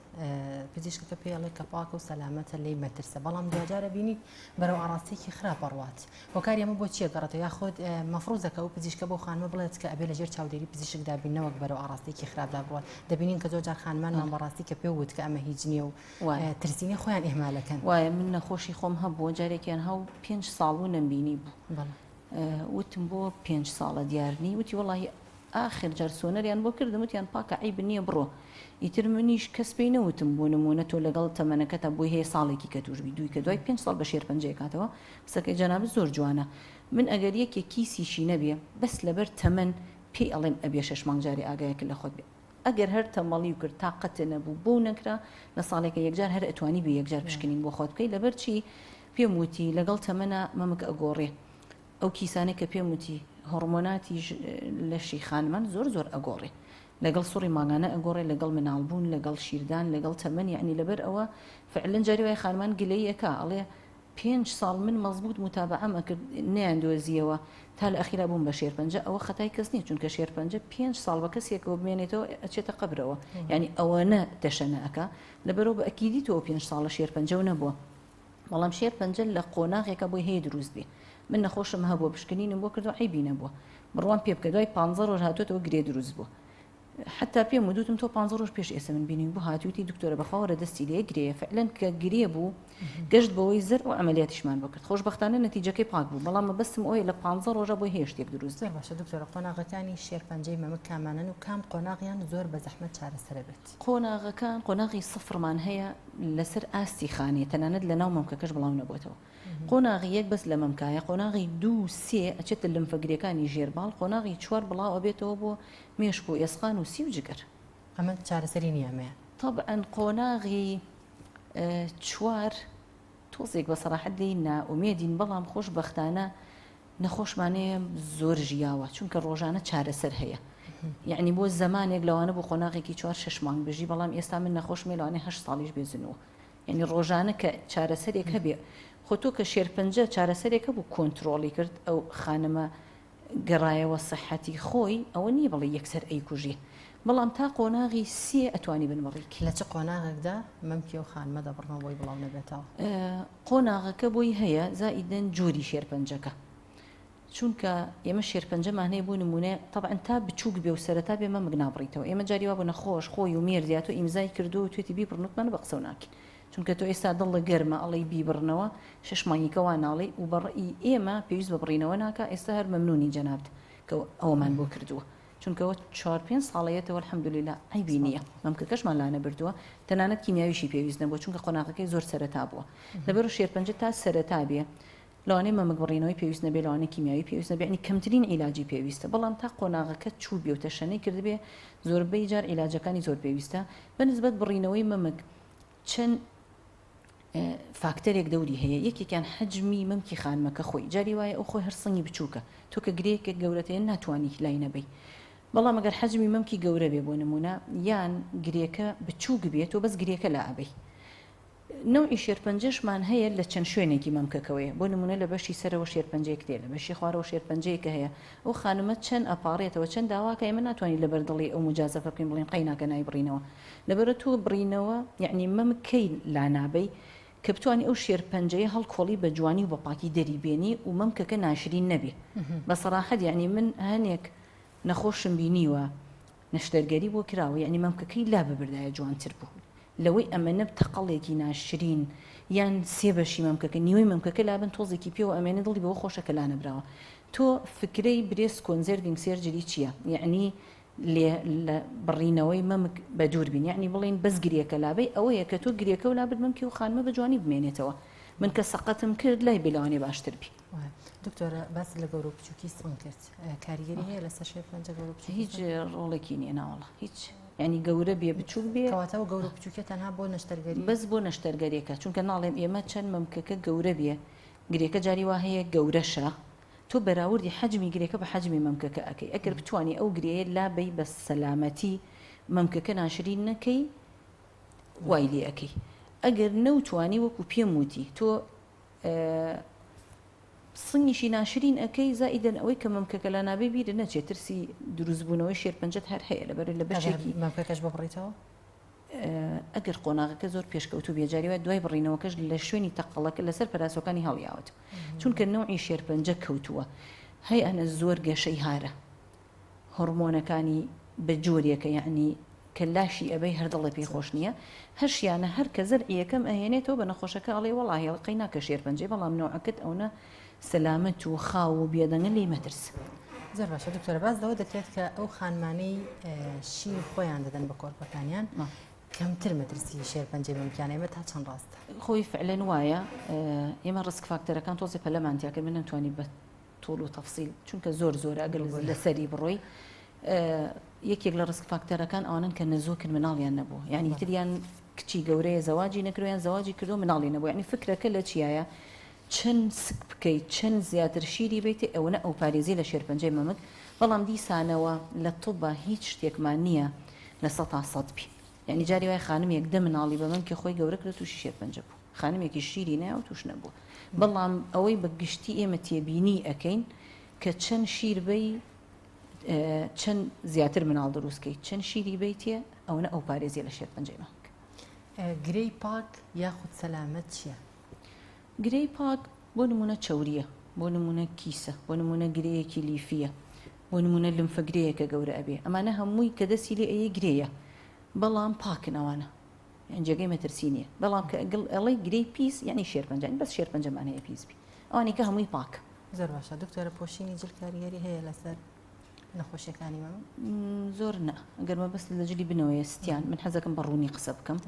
پزیشکەکە پێڵێ کە پاکە و سەلامەتە لی مەترسە بەڵام دوجارە بینی بەرەو ئاراستێکی خراپە ڕوات هۆکاری ئەمە بۆ چیە گەڕێتەوە یاخۆت مەفروزەکە و پزیشکە بۆ خانمە بڵێت کە ئەبێ لەژێر چاودێری پزیشکدا بینەوەک بەرەو ئاراستێکی خراپدا بڕوات دەبینین کە زۆر جار خانمانمان بەڕاستی کە پێ وت کە ئەمە هیچ نییە و ترسینی خۆیان ئێمالەکەن وایە من نەخۆشی خۆم هەبووە جارێکیان هەو 5 ساڵ و نەمبینی بوو وتم بۆ 5 ساڵە دیارنی وتی وڵی آخر جار سۆنەریان بۆ کردم وتیان پاکە عیب نییە بڕۆ ئیتر منیش کەس پێی نەوتم بۆ نمونە تۆ لەگەڵ تەمەنەکەتە بۆی هەیە ساڵێکی کە توش بی دوی کە دوای 5 ساڵ بە شێرپەنجەیە کاتەوە قسەکەی جەناب زۆر جوانە من ئەگەر یەکێک کیسیشی نەبێ بەس لەبەر تەمەن پێی ئەڵێم ئەبێ 6 مانگجاری ئاگایەکە لە خۆت بێ ئەگەر هەر تەمەڵی و کرد تااقەتە نەبوو بۆ نەکرا لە ساڵێکە یەکجار هەر ئەتوانی بێ یەکجار پشکنین بۆ خۆت بکەی لەبەر چی پێم وتی لەگەڵ تەمەنە مەمک ئەگۆڕێ ئەو کیسانێک کە پێم وتی هۆرمۆناتی لەشی خانمان زۆر ئەگۆڕێ لەگەڵ سوڕی ماگانە ئەگۆڕێ لەگەڵ مناڵبوون لەگەڵ شیردان لەگەڵ تەمەن یعنی لەبەر ئەوە فعلەن جاری وای خانمان گلەیەکە ئەڵێ 5 ساڵ من مەزبوط متابعەم ئەکرد نەیاندۆزیەوە تا لە ئەخیرا بووم بە شێرپەنجە ئەوە خەتای کەس نییە چونکە شێرپەنجە 5 ساڵ بە کەسێکەوە بمێنێتەوە ئەچێتە قەبرەوە یعنی ئەوەنە دەشەنەکە لەبەرەوە بە ئەکیدی تۆ 5 ساڵە شێرپەنجە و نەبووە بەڵام شێرپەنجە لە قۆناغێکە بۆی هەیە دروست بێ من نەخۆشم هەبووە پشکنینم بۆ کردو عیبی نەبووە بڕوان پێ بکە دوای 15 ڕۆژ هاتوێتەوە گرێ دروست بووە حتا پێم ودوتم تۆ 15 ڕۆژ پێش ئێستا من بینین بۆ هاتووتی دکتۆرە بەخاوەرە دەستی لێ گرەیە فعلەن کە گرێ بوو گەشت بەوەی زەر و عملیاتیشمان بۆ کرد خۆشبەختانە نەتیجەکەی پاک بوو بەڵام مەبەستم ئەوەیە لە 15 ڕۆژە بۆی هەیە شتێک دروست زۆر باشە دکتۆرە قۆناغەکانی شێرپەنجەی مەمک کامانن و کام قۆناغیان زۆر بە زەحمەت چارەسەرە بێت قۆناغەکان قۆناغی سفرمان هەیە لەسەر ئاستی خانێ تەنانەت لە ناو مەمکەکەش بڵاو نەبووێتەوە قۆناغی یەک بەس لە مەمکایە قۆناغی 2 3 ئەچێتە لەمفەگرەکانی ژێرباڵ قۆناغی 4 بڵاو ئەبێتەوە بۆ مێشک و ئێسخان و سی و جگەر ئەمە چارەسەری نیەمەیە طبعا قۆناغی 4 تۆزێک بە سەراحەت لێی نائومێدین بەڵام خۆشبەختانە نەخۆشمانەیە زۆر ژیاوە چونکە ڕۆژانە چارەسەر هەیە یعنی بۆ زمانێک لەوانە بۆ قۆناغێکی 4-6 مانگ بژی بەڵام ئێستا من نەخۆشمێ لەوانێ 8 ساڵیش بێزنەوە یعنی ڕۆژانە کە چارەسەرێک هەبێ خۆتۆ کە شێرپەنجە چارەسەرێکە بوو کۆنتترۆلی کرد ئەو خانمە گەڕایەوە سەحەتی خۆی ئەوە نییە بڵێ یەکسەر ئەیکوژی بەڵام تا قۆناغی سێ ئەتوانی بنبڕیک لە چه قۆناغێکدا مەمکی و خانمە دەبڕنەوەی بڵاو نەبێتەوە قۆناغەکە بۆی هەیە زائیدەن جۆری شێرپەنجەکە چونکە ئێمە شێرپەنجەمان هەیە بوو نمونێ طبعا تا بچووک بێ و سەرەتا بێ مەمک نابڕیتەوە ئێمە جاری وا بوو نەخۆش خۆی و مێردیات و ئیمزای کردو و توێتی بیبڕنوتمانە بە قسە و ناکەین چونکە تۆ ئێستا دڵ لە گەرمە ئەڵی بیبڕنەوە 6 مانگیکەوە ناڵی و بەڕئی ئێمە پێویست ببڕینەوە ناکە ئێستا هەر مەمنونی جەنابت کە ئەوەمان بۆ کردووە چونکەەوە 4-5 ساڵەیەتەوە الحەمدوللیلا عیبی نییە مەمکەکەشمان لانە بردووە تەنانەت کیمیاویشی پێویست نەبووە چونکە قۆناغەکەی زۆر سەرەتا بووە لەبەر شێرپەنجە تا سەرەتا بێ لەوانەیە مەمک بڕینەوەی پێویست نەبێ لەوانەیە کیمیاوی پێویست نەبێ ینی کەمترین عیلاجی پێویستە بەڵام تا قۆناغەکە چوو بێ و تەشەنەی کردبێ زۆربەی جار عیلاجەکانی زۆر پێویستە بەنسبەت بڕینەوەی مەمک چەند فاکتەرێک دەوری هەیە یەکێکیان حەجمی مەمکی خانمەکە خۆی جاری وایە ئەو خۆی هەرسەنگی بچووکە تۆ کە گرەیەکێک گەورەتەیە ناتوانانی لای نەبەی بەڵام ئەگەر حەجمی مەمکی گەورە بێ بۆ نمونە یان گرێکە بچووک بێت تۆ بەس گرێکە لا ئەبەی نوعی شێرپەنجەشمان هەیە لە چەند شوێنێکی مەمکەکەوەیە بۆ نمونە لە بەشی سەرەوە شێرپەنجەیەک دێ لە بەشی خوارەوە شێرپەنجەیەکە هەیە ئەو خانمە چەند ئەپارێتەوە چەند داواکە ئێمە ناتوانین لەبەر دڵی ئەو مجازەفە بکەین بڵێن قەیناکە نایبڕینەوە لەبەرە تۆ بڕینەوە یعنی مەمکەی لا نابەی کە بتوانانی ئەو شێرپەنجەیە هەڵکۆڵی بە جوانی و بە پاکی دەریبێنی و مەمکەکە ناشرین نەبێ بە سەراحەت یعنی من هەنێک نەخۆشم بینیوە نەشتەرگەری بۆ کراوە یعنی مەمکەکەی لا ببردایە جوانتر بوو لەوەی ئەمەنە تەقەڵێکی ناشرین یان سێ بەشی مەمکەکە نیوەی مەمکەکە لابن تۆزێکی پێوە ئەمێنە دڵی بەوە خۆشەکە لا نەبراوە تۆ فکرەی برێس کۆنزەروینگ سێرجری چییە یعنی لە بڕینەوەی مەمک بە دوور بین یعنی بڵین بەس گرێکە لابەی ئەوەیە کە تۆ گرێکە و لابد مەمکی و خانمە بە جوانی بمێنێتەوە من کە سەقەتم کرد لای بێلەوانی باشتر بی دکتۆرە باس لە گەورە بچووکی سڕن کرد کاریگەری هەیە لەسەر شێرپەنجە گەورە بچووک هیچ ڕۆڵێکی نییە ناوەڵە هیچ ینی گەورە بێ بچووک بێ کەواتەوە گەورە بچووکە تەنها بۆ نەشتەرگەری بەس بۆ نەشتەرگەریەکە چونکە ناڵێم ئێمە چەند مەمکەکە گەورە بێ گرێکە جاری وا هەیە گەورەشە تۆ بەراوردی حەجمی گرێکە بە حەجمی مەمکەکە ئەەکەی ئەگەر بتوانانی ئەو گرەیە لابەی بە سەلامەتی مەمکەکە ناشرین نەکەی وای لێ ئەەکەی ئەگەر نەوتوانی وەکو پێم وتی تۆ سنگیشی ناشرین ئەەکەی زائیدەن ئەوەی کە مەمکەکە لە نابێ بیرە نەچێت ترسی دروستبوونەوەی شێرپەنجەت هەر هەیە لەبەر لە بەشێکی مەمکەکەش بڕیتەوە ئەگەر قۆناغەکە زۆر پێشکەوتو بێجاریوە دوای بڕینەوەکەش لە شوێنی تەقەڵەکە لەسەر پەراسۆکانی هەڵیاوت چونکە نوعی شێرپەنجە کەوتووە هەی ئەنە زۆر گەشەی هارە هۆرمۆنەکانی بە جۆرێکە یعنی کە لاشی ئەبەی هەردەڵە پێی خۆش نییە هەرشیانە هەر کە زەرعیەکەم ئەهێنێتەوە بە نەخۆشەکە ئەڵێ وەڵاهی قەیناکە شێرپەنجەی بەڵام نوعەکەت ئەوە سەلامەت و خاو و بێدەنگە لێ مەترس زۆر باشە دکتۆرە باس دەوە دەکرێت کە ئەو خانمانەی شیر خۆیان دەدەن بە کۆرپەکانیان کەمتر مەترسی شێرپەنجەی مەمکیانە ئێمە تا چەند ڕاستە خۆی فعلەن وایە ئێمە ڕسک فاکتەرەکان تۆزی پەلەمانتیاکە من نتوانی بە تۆڵ و تەفسیل چونکە زۆر زۆرە ئەگەر لەسەری بڕۆی یەکێک لە ڕسک فاکتەرەکان ئەوانن کە نەزۆکن مناڵیان نەبوو یعنی تریان کچی گەورەیە زەواجی نەکردیان زەواجی کردو مناڵی نەبوو یعنی فکرەکە لە چیایە چەند سک بکەیت چەند زیاتر شیری بیت ئەوە ئەو پارێزی لە شێرپەنجەی مەمک بەڵام دیسانەوە لە تۆبە هیچ شتێکمان نییە لە 100 بی یعنی جاری وای خانمێک دە مناڵی بە مەمکی خۆی گەورە کرد تووشی شێرپەنجە بوو خانمێکی شیری نایە و توش نەبوو بەڵام ئەوەی بە گشتی ئێمە تێبینی ئەەکەین کە چەند شیربەی چەند زیاتر مناڵ دروستکەیت چەند شیری بیتە ئەوە ئەو پارێزی لە شێرپەنجەی مەمک گرەی پاک یاخود سەلامەت چییە؟ گرەی پاک بۆ نمونە چەوریە بۆ نمونە کیسە بۆ نمونە گرەیەکی لیفیە بۆ نمونە لمفەگرەیەکە گەورە ئەبێ ئەمانە هەمووی کە دەستی لێ ئەیە گرەیە بەڵام پاکنەوانە ئەنجەکەی مەترسی نییە بەڵام کە ئەڵەی گرەی پیس یعنی شێرپەنجانی بەس شێرپەنجەمان هەیە پیسبی ئەوانی کە هەمووی پاک زۆر باشە دکتۆرە پۆشینی جل کاریگەری هەیە لەسەر نەخۆشیەکانی مەمە زۆر نە ئەگەرمە بەست لە جلی بنەوەیە ستیان من حەزەکەم بە ڕوونی قسە بکەم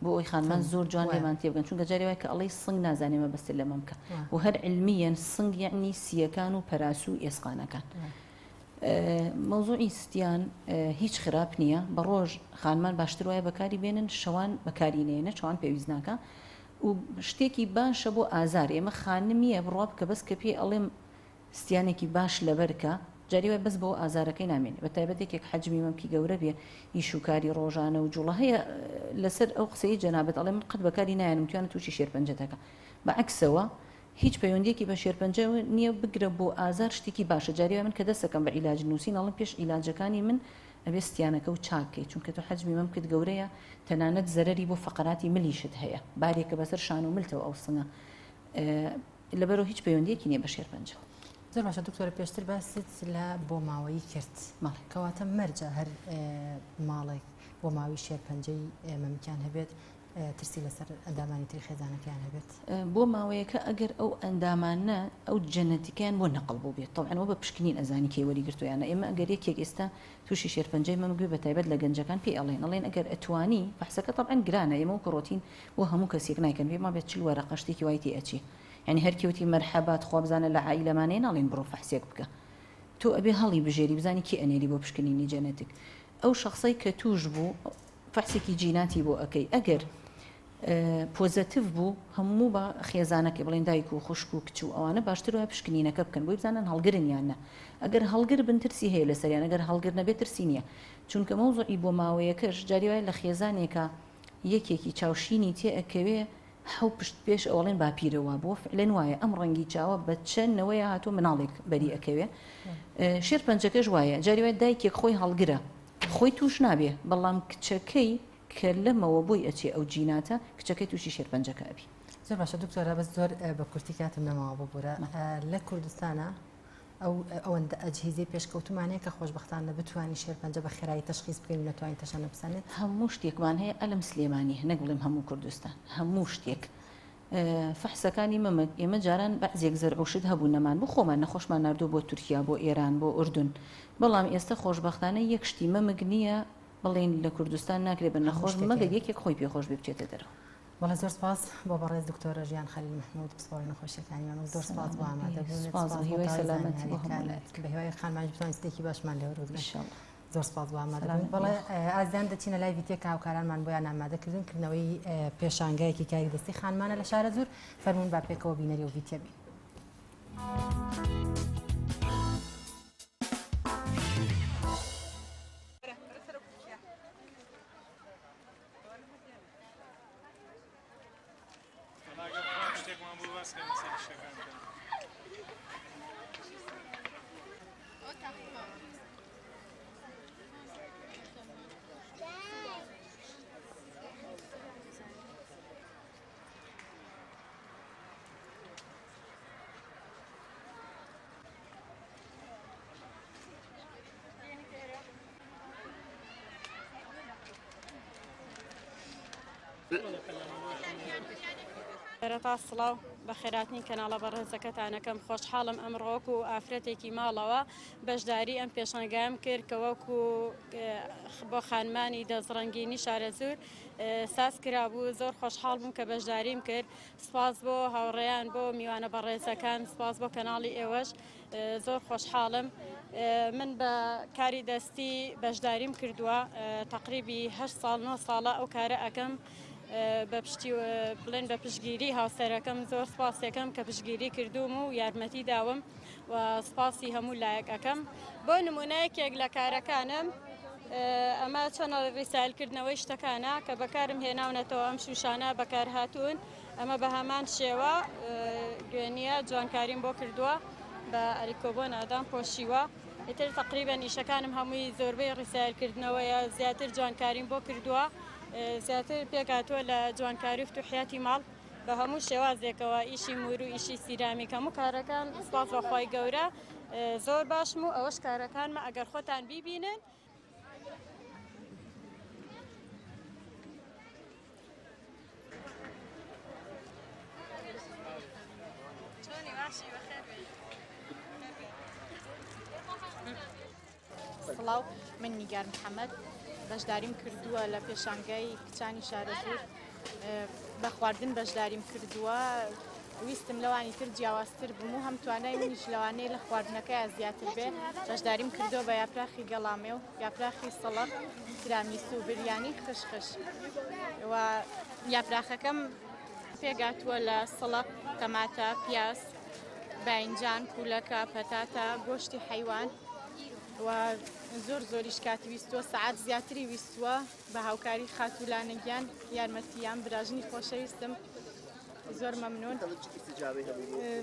بۆ ئەوی خانمان زۆر جوان لێمان تێ بگەن چونکە جاری وای کە ئەڵەی سنگ نازانێمە بەست لە مەمکە و هەر علمیەن سنگ یعنی سیەکان و پەراس و ئێسقانەکان مەوزوعی ستیان هیچ خراپ نییە بە ڕۆژ خانمان باشتر وایە بەکاری بێنن شەوان بەکاری نێنە چوان پێویست ناکە و شتێکی باشە بۆ ئازار ئێمە خانمیە بڕاب کە بەس کە پێ ئەڵێم ستیانێکی باش لەبەرکە جاری وای بەس بۆ ئازارەکەی نامێنێ بە تایبەتێکێک حەجمی مەمکی گەورە بێ ئیشوکاری ڕۆژانە و جوڵە هەیە لەسەر ئەو قسەی جەنابەت ئەڵێ من قەت بەکاری نایەنم توانە تووشی شێرپەنجەتەکە بەعکسەوە هیچ پەیوەندێکی بە شێرپەنجە نییە بگرە بۆ ئازار شتێکی باشە جاریوە من کە دەستەکەم بە عیلاج نووسین ئەڵم پێش عیلاجەکانی من ئەبێ ستیانەکە و چاکەی چونکە تو حەجمی مەمکت گەورەیە تەنانەت زەرەری بۆ فەقەراتی ملیشت هەیە بارێکە بەسەر شان و ملتەوە ئەو سنگە لەبەرەوە هیچ پەیوەندێکی نییە بە شێرپەنجە زۆر باشە دکتۆرە پێشتر باست لە بۆ ماوەیی کرد کەواتە مەرجە هەر ماڵێک بۆ ماوەی شێرپەنجەی مەمکان هەبێت ترسی لەسەر ئەندامانی تری خێزانەکەیان هەبێت بۆ ماوەیەکە ئەگەر ئەو ئەندامانە ئەو جەنەتیکیان بۆ نەقڵ بوو بێت تەڵعەوە بە پشکنین ئەزانی کێ وەریگرتویانە ئێمە ئەگەر یەکێک ئێستا تووشی شێرپەنجەی مەمگوێ بە تایبەت لە گەنجەکان پێ ئەڵێن ئەگەر ئەتوانی بەحسەکە تەڵعەن گرانە ئێمە و کڕۆتین بۆ هەموو کەسێک نایکەن بێ ما بێت چل وەرەقە شتێکی وای تێ ئەچی یعنی هەر کێوتی مەرحەبات خوا بزانە لە عائیلەمانەیە ناڵێن بڕۆ فەحسێک بکە تۆ ئەبێ هەڵی بژێری بزانی کێ ئەنێری بۆ پشکنینی جەنەتیک ئەو شخصەی کە توش بوو فەحسێکی جیناتی بۆ ئەەکەی ئەگەر پۆزەتیڤ بوو هەموو بە خێزانەکە بڵێن دایک و خوشک و کچ و ئەوانە باشتر وایە پشکنینەکە بکەن بۆی بزانن هەڵگرن یانە ئەگەر هەڵگر بن ترسی هەیە لە سەریان ئەگەر هەڵگر نەبێت ترسی نییە چونکە مەوزوعی بۆ ماوەیەکەش جاری وایە لە خێزانێکە یەکێکی چاوشینی تێ ئەکەوێ حو پشت پێش ئەوڵێن باپیرەوە بۆ فعلێن وایە ئەم ڕەنگی چاوە بە چەندەوەی هاتۆ مناڵێک بەری ئەکەوێ شێر پەنجەکەش وایە جاری وایە دایکێک خۆی هەڵگرە خۆی توش نابێ بەڵام کچەکەی کە لەمەوە بۆی ئەچێ ئەو جیناتە کچەکەی تووشی شێرپەنجەکە ئەبی زۆر باشە دکتۆرە بەس زۆر بە کورتی کاتم نەماوە ببوورە لە کوردستانە ئەوەندە ئەجهیزەی پێشکەوتمانەیە کە خۆشبەختانە بتوانانی شێرپەنجە بە خێرایی تەشخیص بکەین و نەتوانین تەشانە بسەنێت هەموو شتێکمان هەیە ئەلم سلێمانی نەک بڵێم هەموو کوردستان هەموو شتێک فەحسەکانی مەمەک ئێمە جاران بەعزێک زەرعوشت هەبوو نەمان بۆ خۆمان نەخۆشمان نردوو بۆ تورکیا بۆ ئێران بۆ ئوردون بەڵام ئێستا خۆشبەختانە یەک شتی مەمەک نییە بڵێن لە کوردستان ناکرێت بە نەخۆش مەگەر یەکێک خۆی پێخۆش بێ بچێتە دەرەوە بەڵێ زۆر سپاس بۆ بەڕێز دکتۆرە ژیان خەلیل محمود پسپۆڕی نەخۆشیەکانیان و زۆر سپاس بۆ ئامادەبوون سەلامەتی بۆ هەموو بە هیوای خانمان بتوانین ستێکی باشمان لێوەرگرین زۆر سپاس بۆ ئامادەبوون بەڵێ ئازیان دەچینە لای ڤیدیۆ هاوکارانمان بۆیان ئامادەکردن کردنەوەی پێشانگایەکی کاری دەستی خانمانە لە شارە زۆر فەرمون با پێکەوە بینەری و ڤیدیۆ بین. تا سڵاو بە خێراتنی کەناڵە بەڕێزەکەتانەکەم خۆشحاڵم ئەمڕۆک و ئافرەتێکی ماڵەوە بەشداری ئەم پێشەنگام کرد کە وەکو بۆ خانمانی دەزڕەنگینی شارە زۆر ساز کرابوو زۆر خۆشحاڵ بووم کە بەشداریم کرد سپاس بۆ هاوڕێیان بۆ میوانە بەڕێزەکان سپاس بۆ کەناڵی ئێوەش زۆر خۆشحاڵم من بە کاری دەستی بەشداریم کردووە تقریبی 8 ساڵ 9 ساڵە ئەو کارە ئەەکەم بە پشتی بڵێن بە پشگیری هاوسەرەکەم زۆر سپاسێکم کە پشگیری کردوم و یارمەتی داوم و سپاسی هەموو لایەکەکەم بۆ نمونایەکێک لە کارەکانم ئەمە چەنە ڕیسالکردنەوەی شتەکانە کە بەکارم هێناونەتەوە ئەم شوشانە بەکار هاتوون ئەمە بە هەمان شێوە گوێنیە جوانکاریم بۆ کردووە بە ئەریکۆبۆ نادام پۆشیوە ئیتر تقریبا ئیشەکانم هەمووی زۆربەی ڕیسالکردنەوەیە زیاتر جوانکاریم بۆ کردووە زیاتر پێکاتوە لە جوانکاری و فتوحیاتی ماڵ بە هەموو شێوازێکەوە ئیشی مور و ئیشی سیرامیک هەموو کارەکان سپاس بەخوای گەورە زۆر باشم و ئەوەش کارەکانمە ئەگەر خۆتان بیبینن سڵاو من نیگار محەممەد بەشداریم کردووە لە پێشانگای کچانی شارە زۆر بە خواردن بەشداریم کردووە ویستم لەوانی تر جیاوازتر بووم و هەم توانای منیش لەوانەیە لە خواردنەکەی زیاتر بێ بەشداریم کردووە بە یاپراخی گەڵامێ و یاپراخی سەڵق ترامیسو و بریانی خشخش و یاپراخەکەم پێگاتووە لە سەڵق تەماتە پیاز باینجان پولەکە پەتاتە گۆشتی حیوان و زۆر زۆریش کاتی ویستووە سەعات زیاتری ویستووە بە هاوکاری خاتوولانەگیان یارمەتیان براژنی خۆشەویستم زۆر مەمنون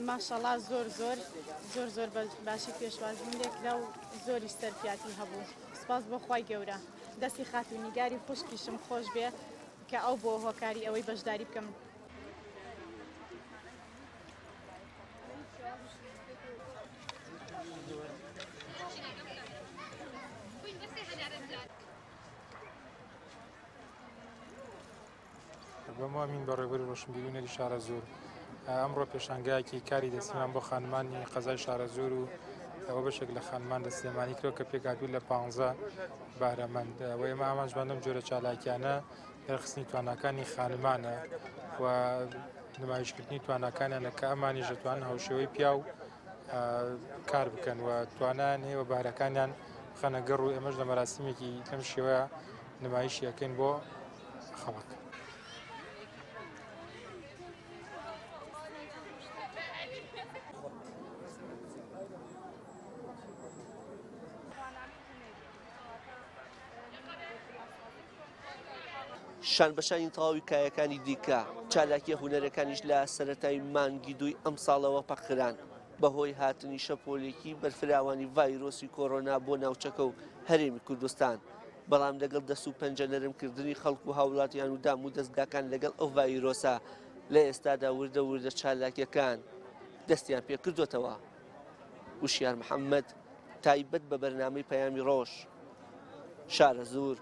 ماشەڵا زۆر باشی پێشوازیم لێکدا و زۆری سەرفیاتی هەبوو سپاس بۆ خوای گەورە دەستی خاتوونیگاری خوشکیشم خۆش بێ کە ئەو بۆ هۆکاری ئەوەی بەشداری بکەم بەمامین بە ڕێبەر ڕۆشنبیرونەری شارە زۆر ئەمڕۆ پێشانگایەکی کاری دەستیمان بۆ خانمانی قەزای شارە زۆر و ئەوە بەشێک لە خانمان دەستێمانی کرەوە کە پێکاتوو لە 15 بارەمەند و ئێمە ئامانجبانم جۆرە چالاکیانە دەرخستنی تواناکانی خانمانە و نمایشکردنی تواناکانیانە کە ئەمانی ژەتوان هەوشێوەی پیا و کار بکەن و توانان هەیە و بارەکانیان خەنە گەڕ و ئێمەش لە مەراسیمێکی لەم شێوەیە نمایشی ئەەکەین بۆ خەڵک. شان بەشانی تەواوی کایەکانی دیکە چالاکیە هونەرەکانیش لە سەرەتای مانگی دوی ئەم ساڵەوە پەخران بەهۆی هاتنی شەپۆلێکی بەرفراوانی ڤایرۆسی کۆڕۆنا بۆ ناوچەکە و هەرێمی کوردستان بەڵام لەگەڵ دەست و پەنجە نەرمکردنی خەڵک و هاوڵاتیان و دام و دەستگاکان لەگەڵ ئەو ڤایرۆسە لە ئێستادا وردە وردە چالاکیەکان دەستیان پێ کردوتەوە. وشیار محەممەد تایبەت بە بەرنامەی پەیامی ڕۆژ شارە زۆر.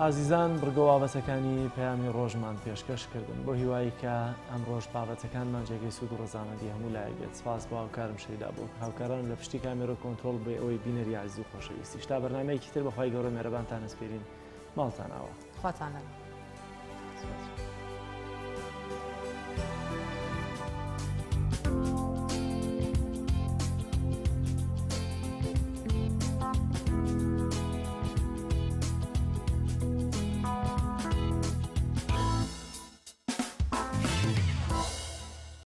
ئازیزان بڕگە بابەتەکانی پەیامی ڕۆژمان پێشکەش کردن بۆ هیوایی کە ئەم ڕۆژ بابەتەکانمان جێگەی سوود و ڕزامەندی هەموو لایەک بێت. سپاس بۆ هاوکارم شەیدا بوو هاوکاران لە پشتی کامێرە کۆنتترۆل بێ ئەوەی بینەری عزیز و خۆشەویستی شتا بەرنامەیەکی تر بەخوای گەورە مێرەبانتان هەسپێرین ماڵتان ئاوە خواتان لەگەڵ.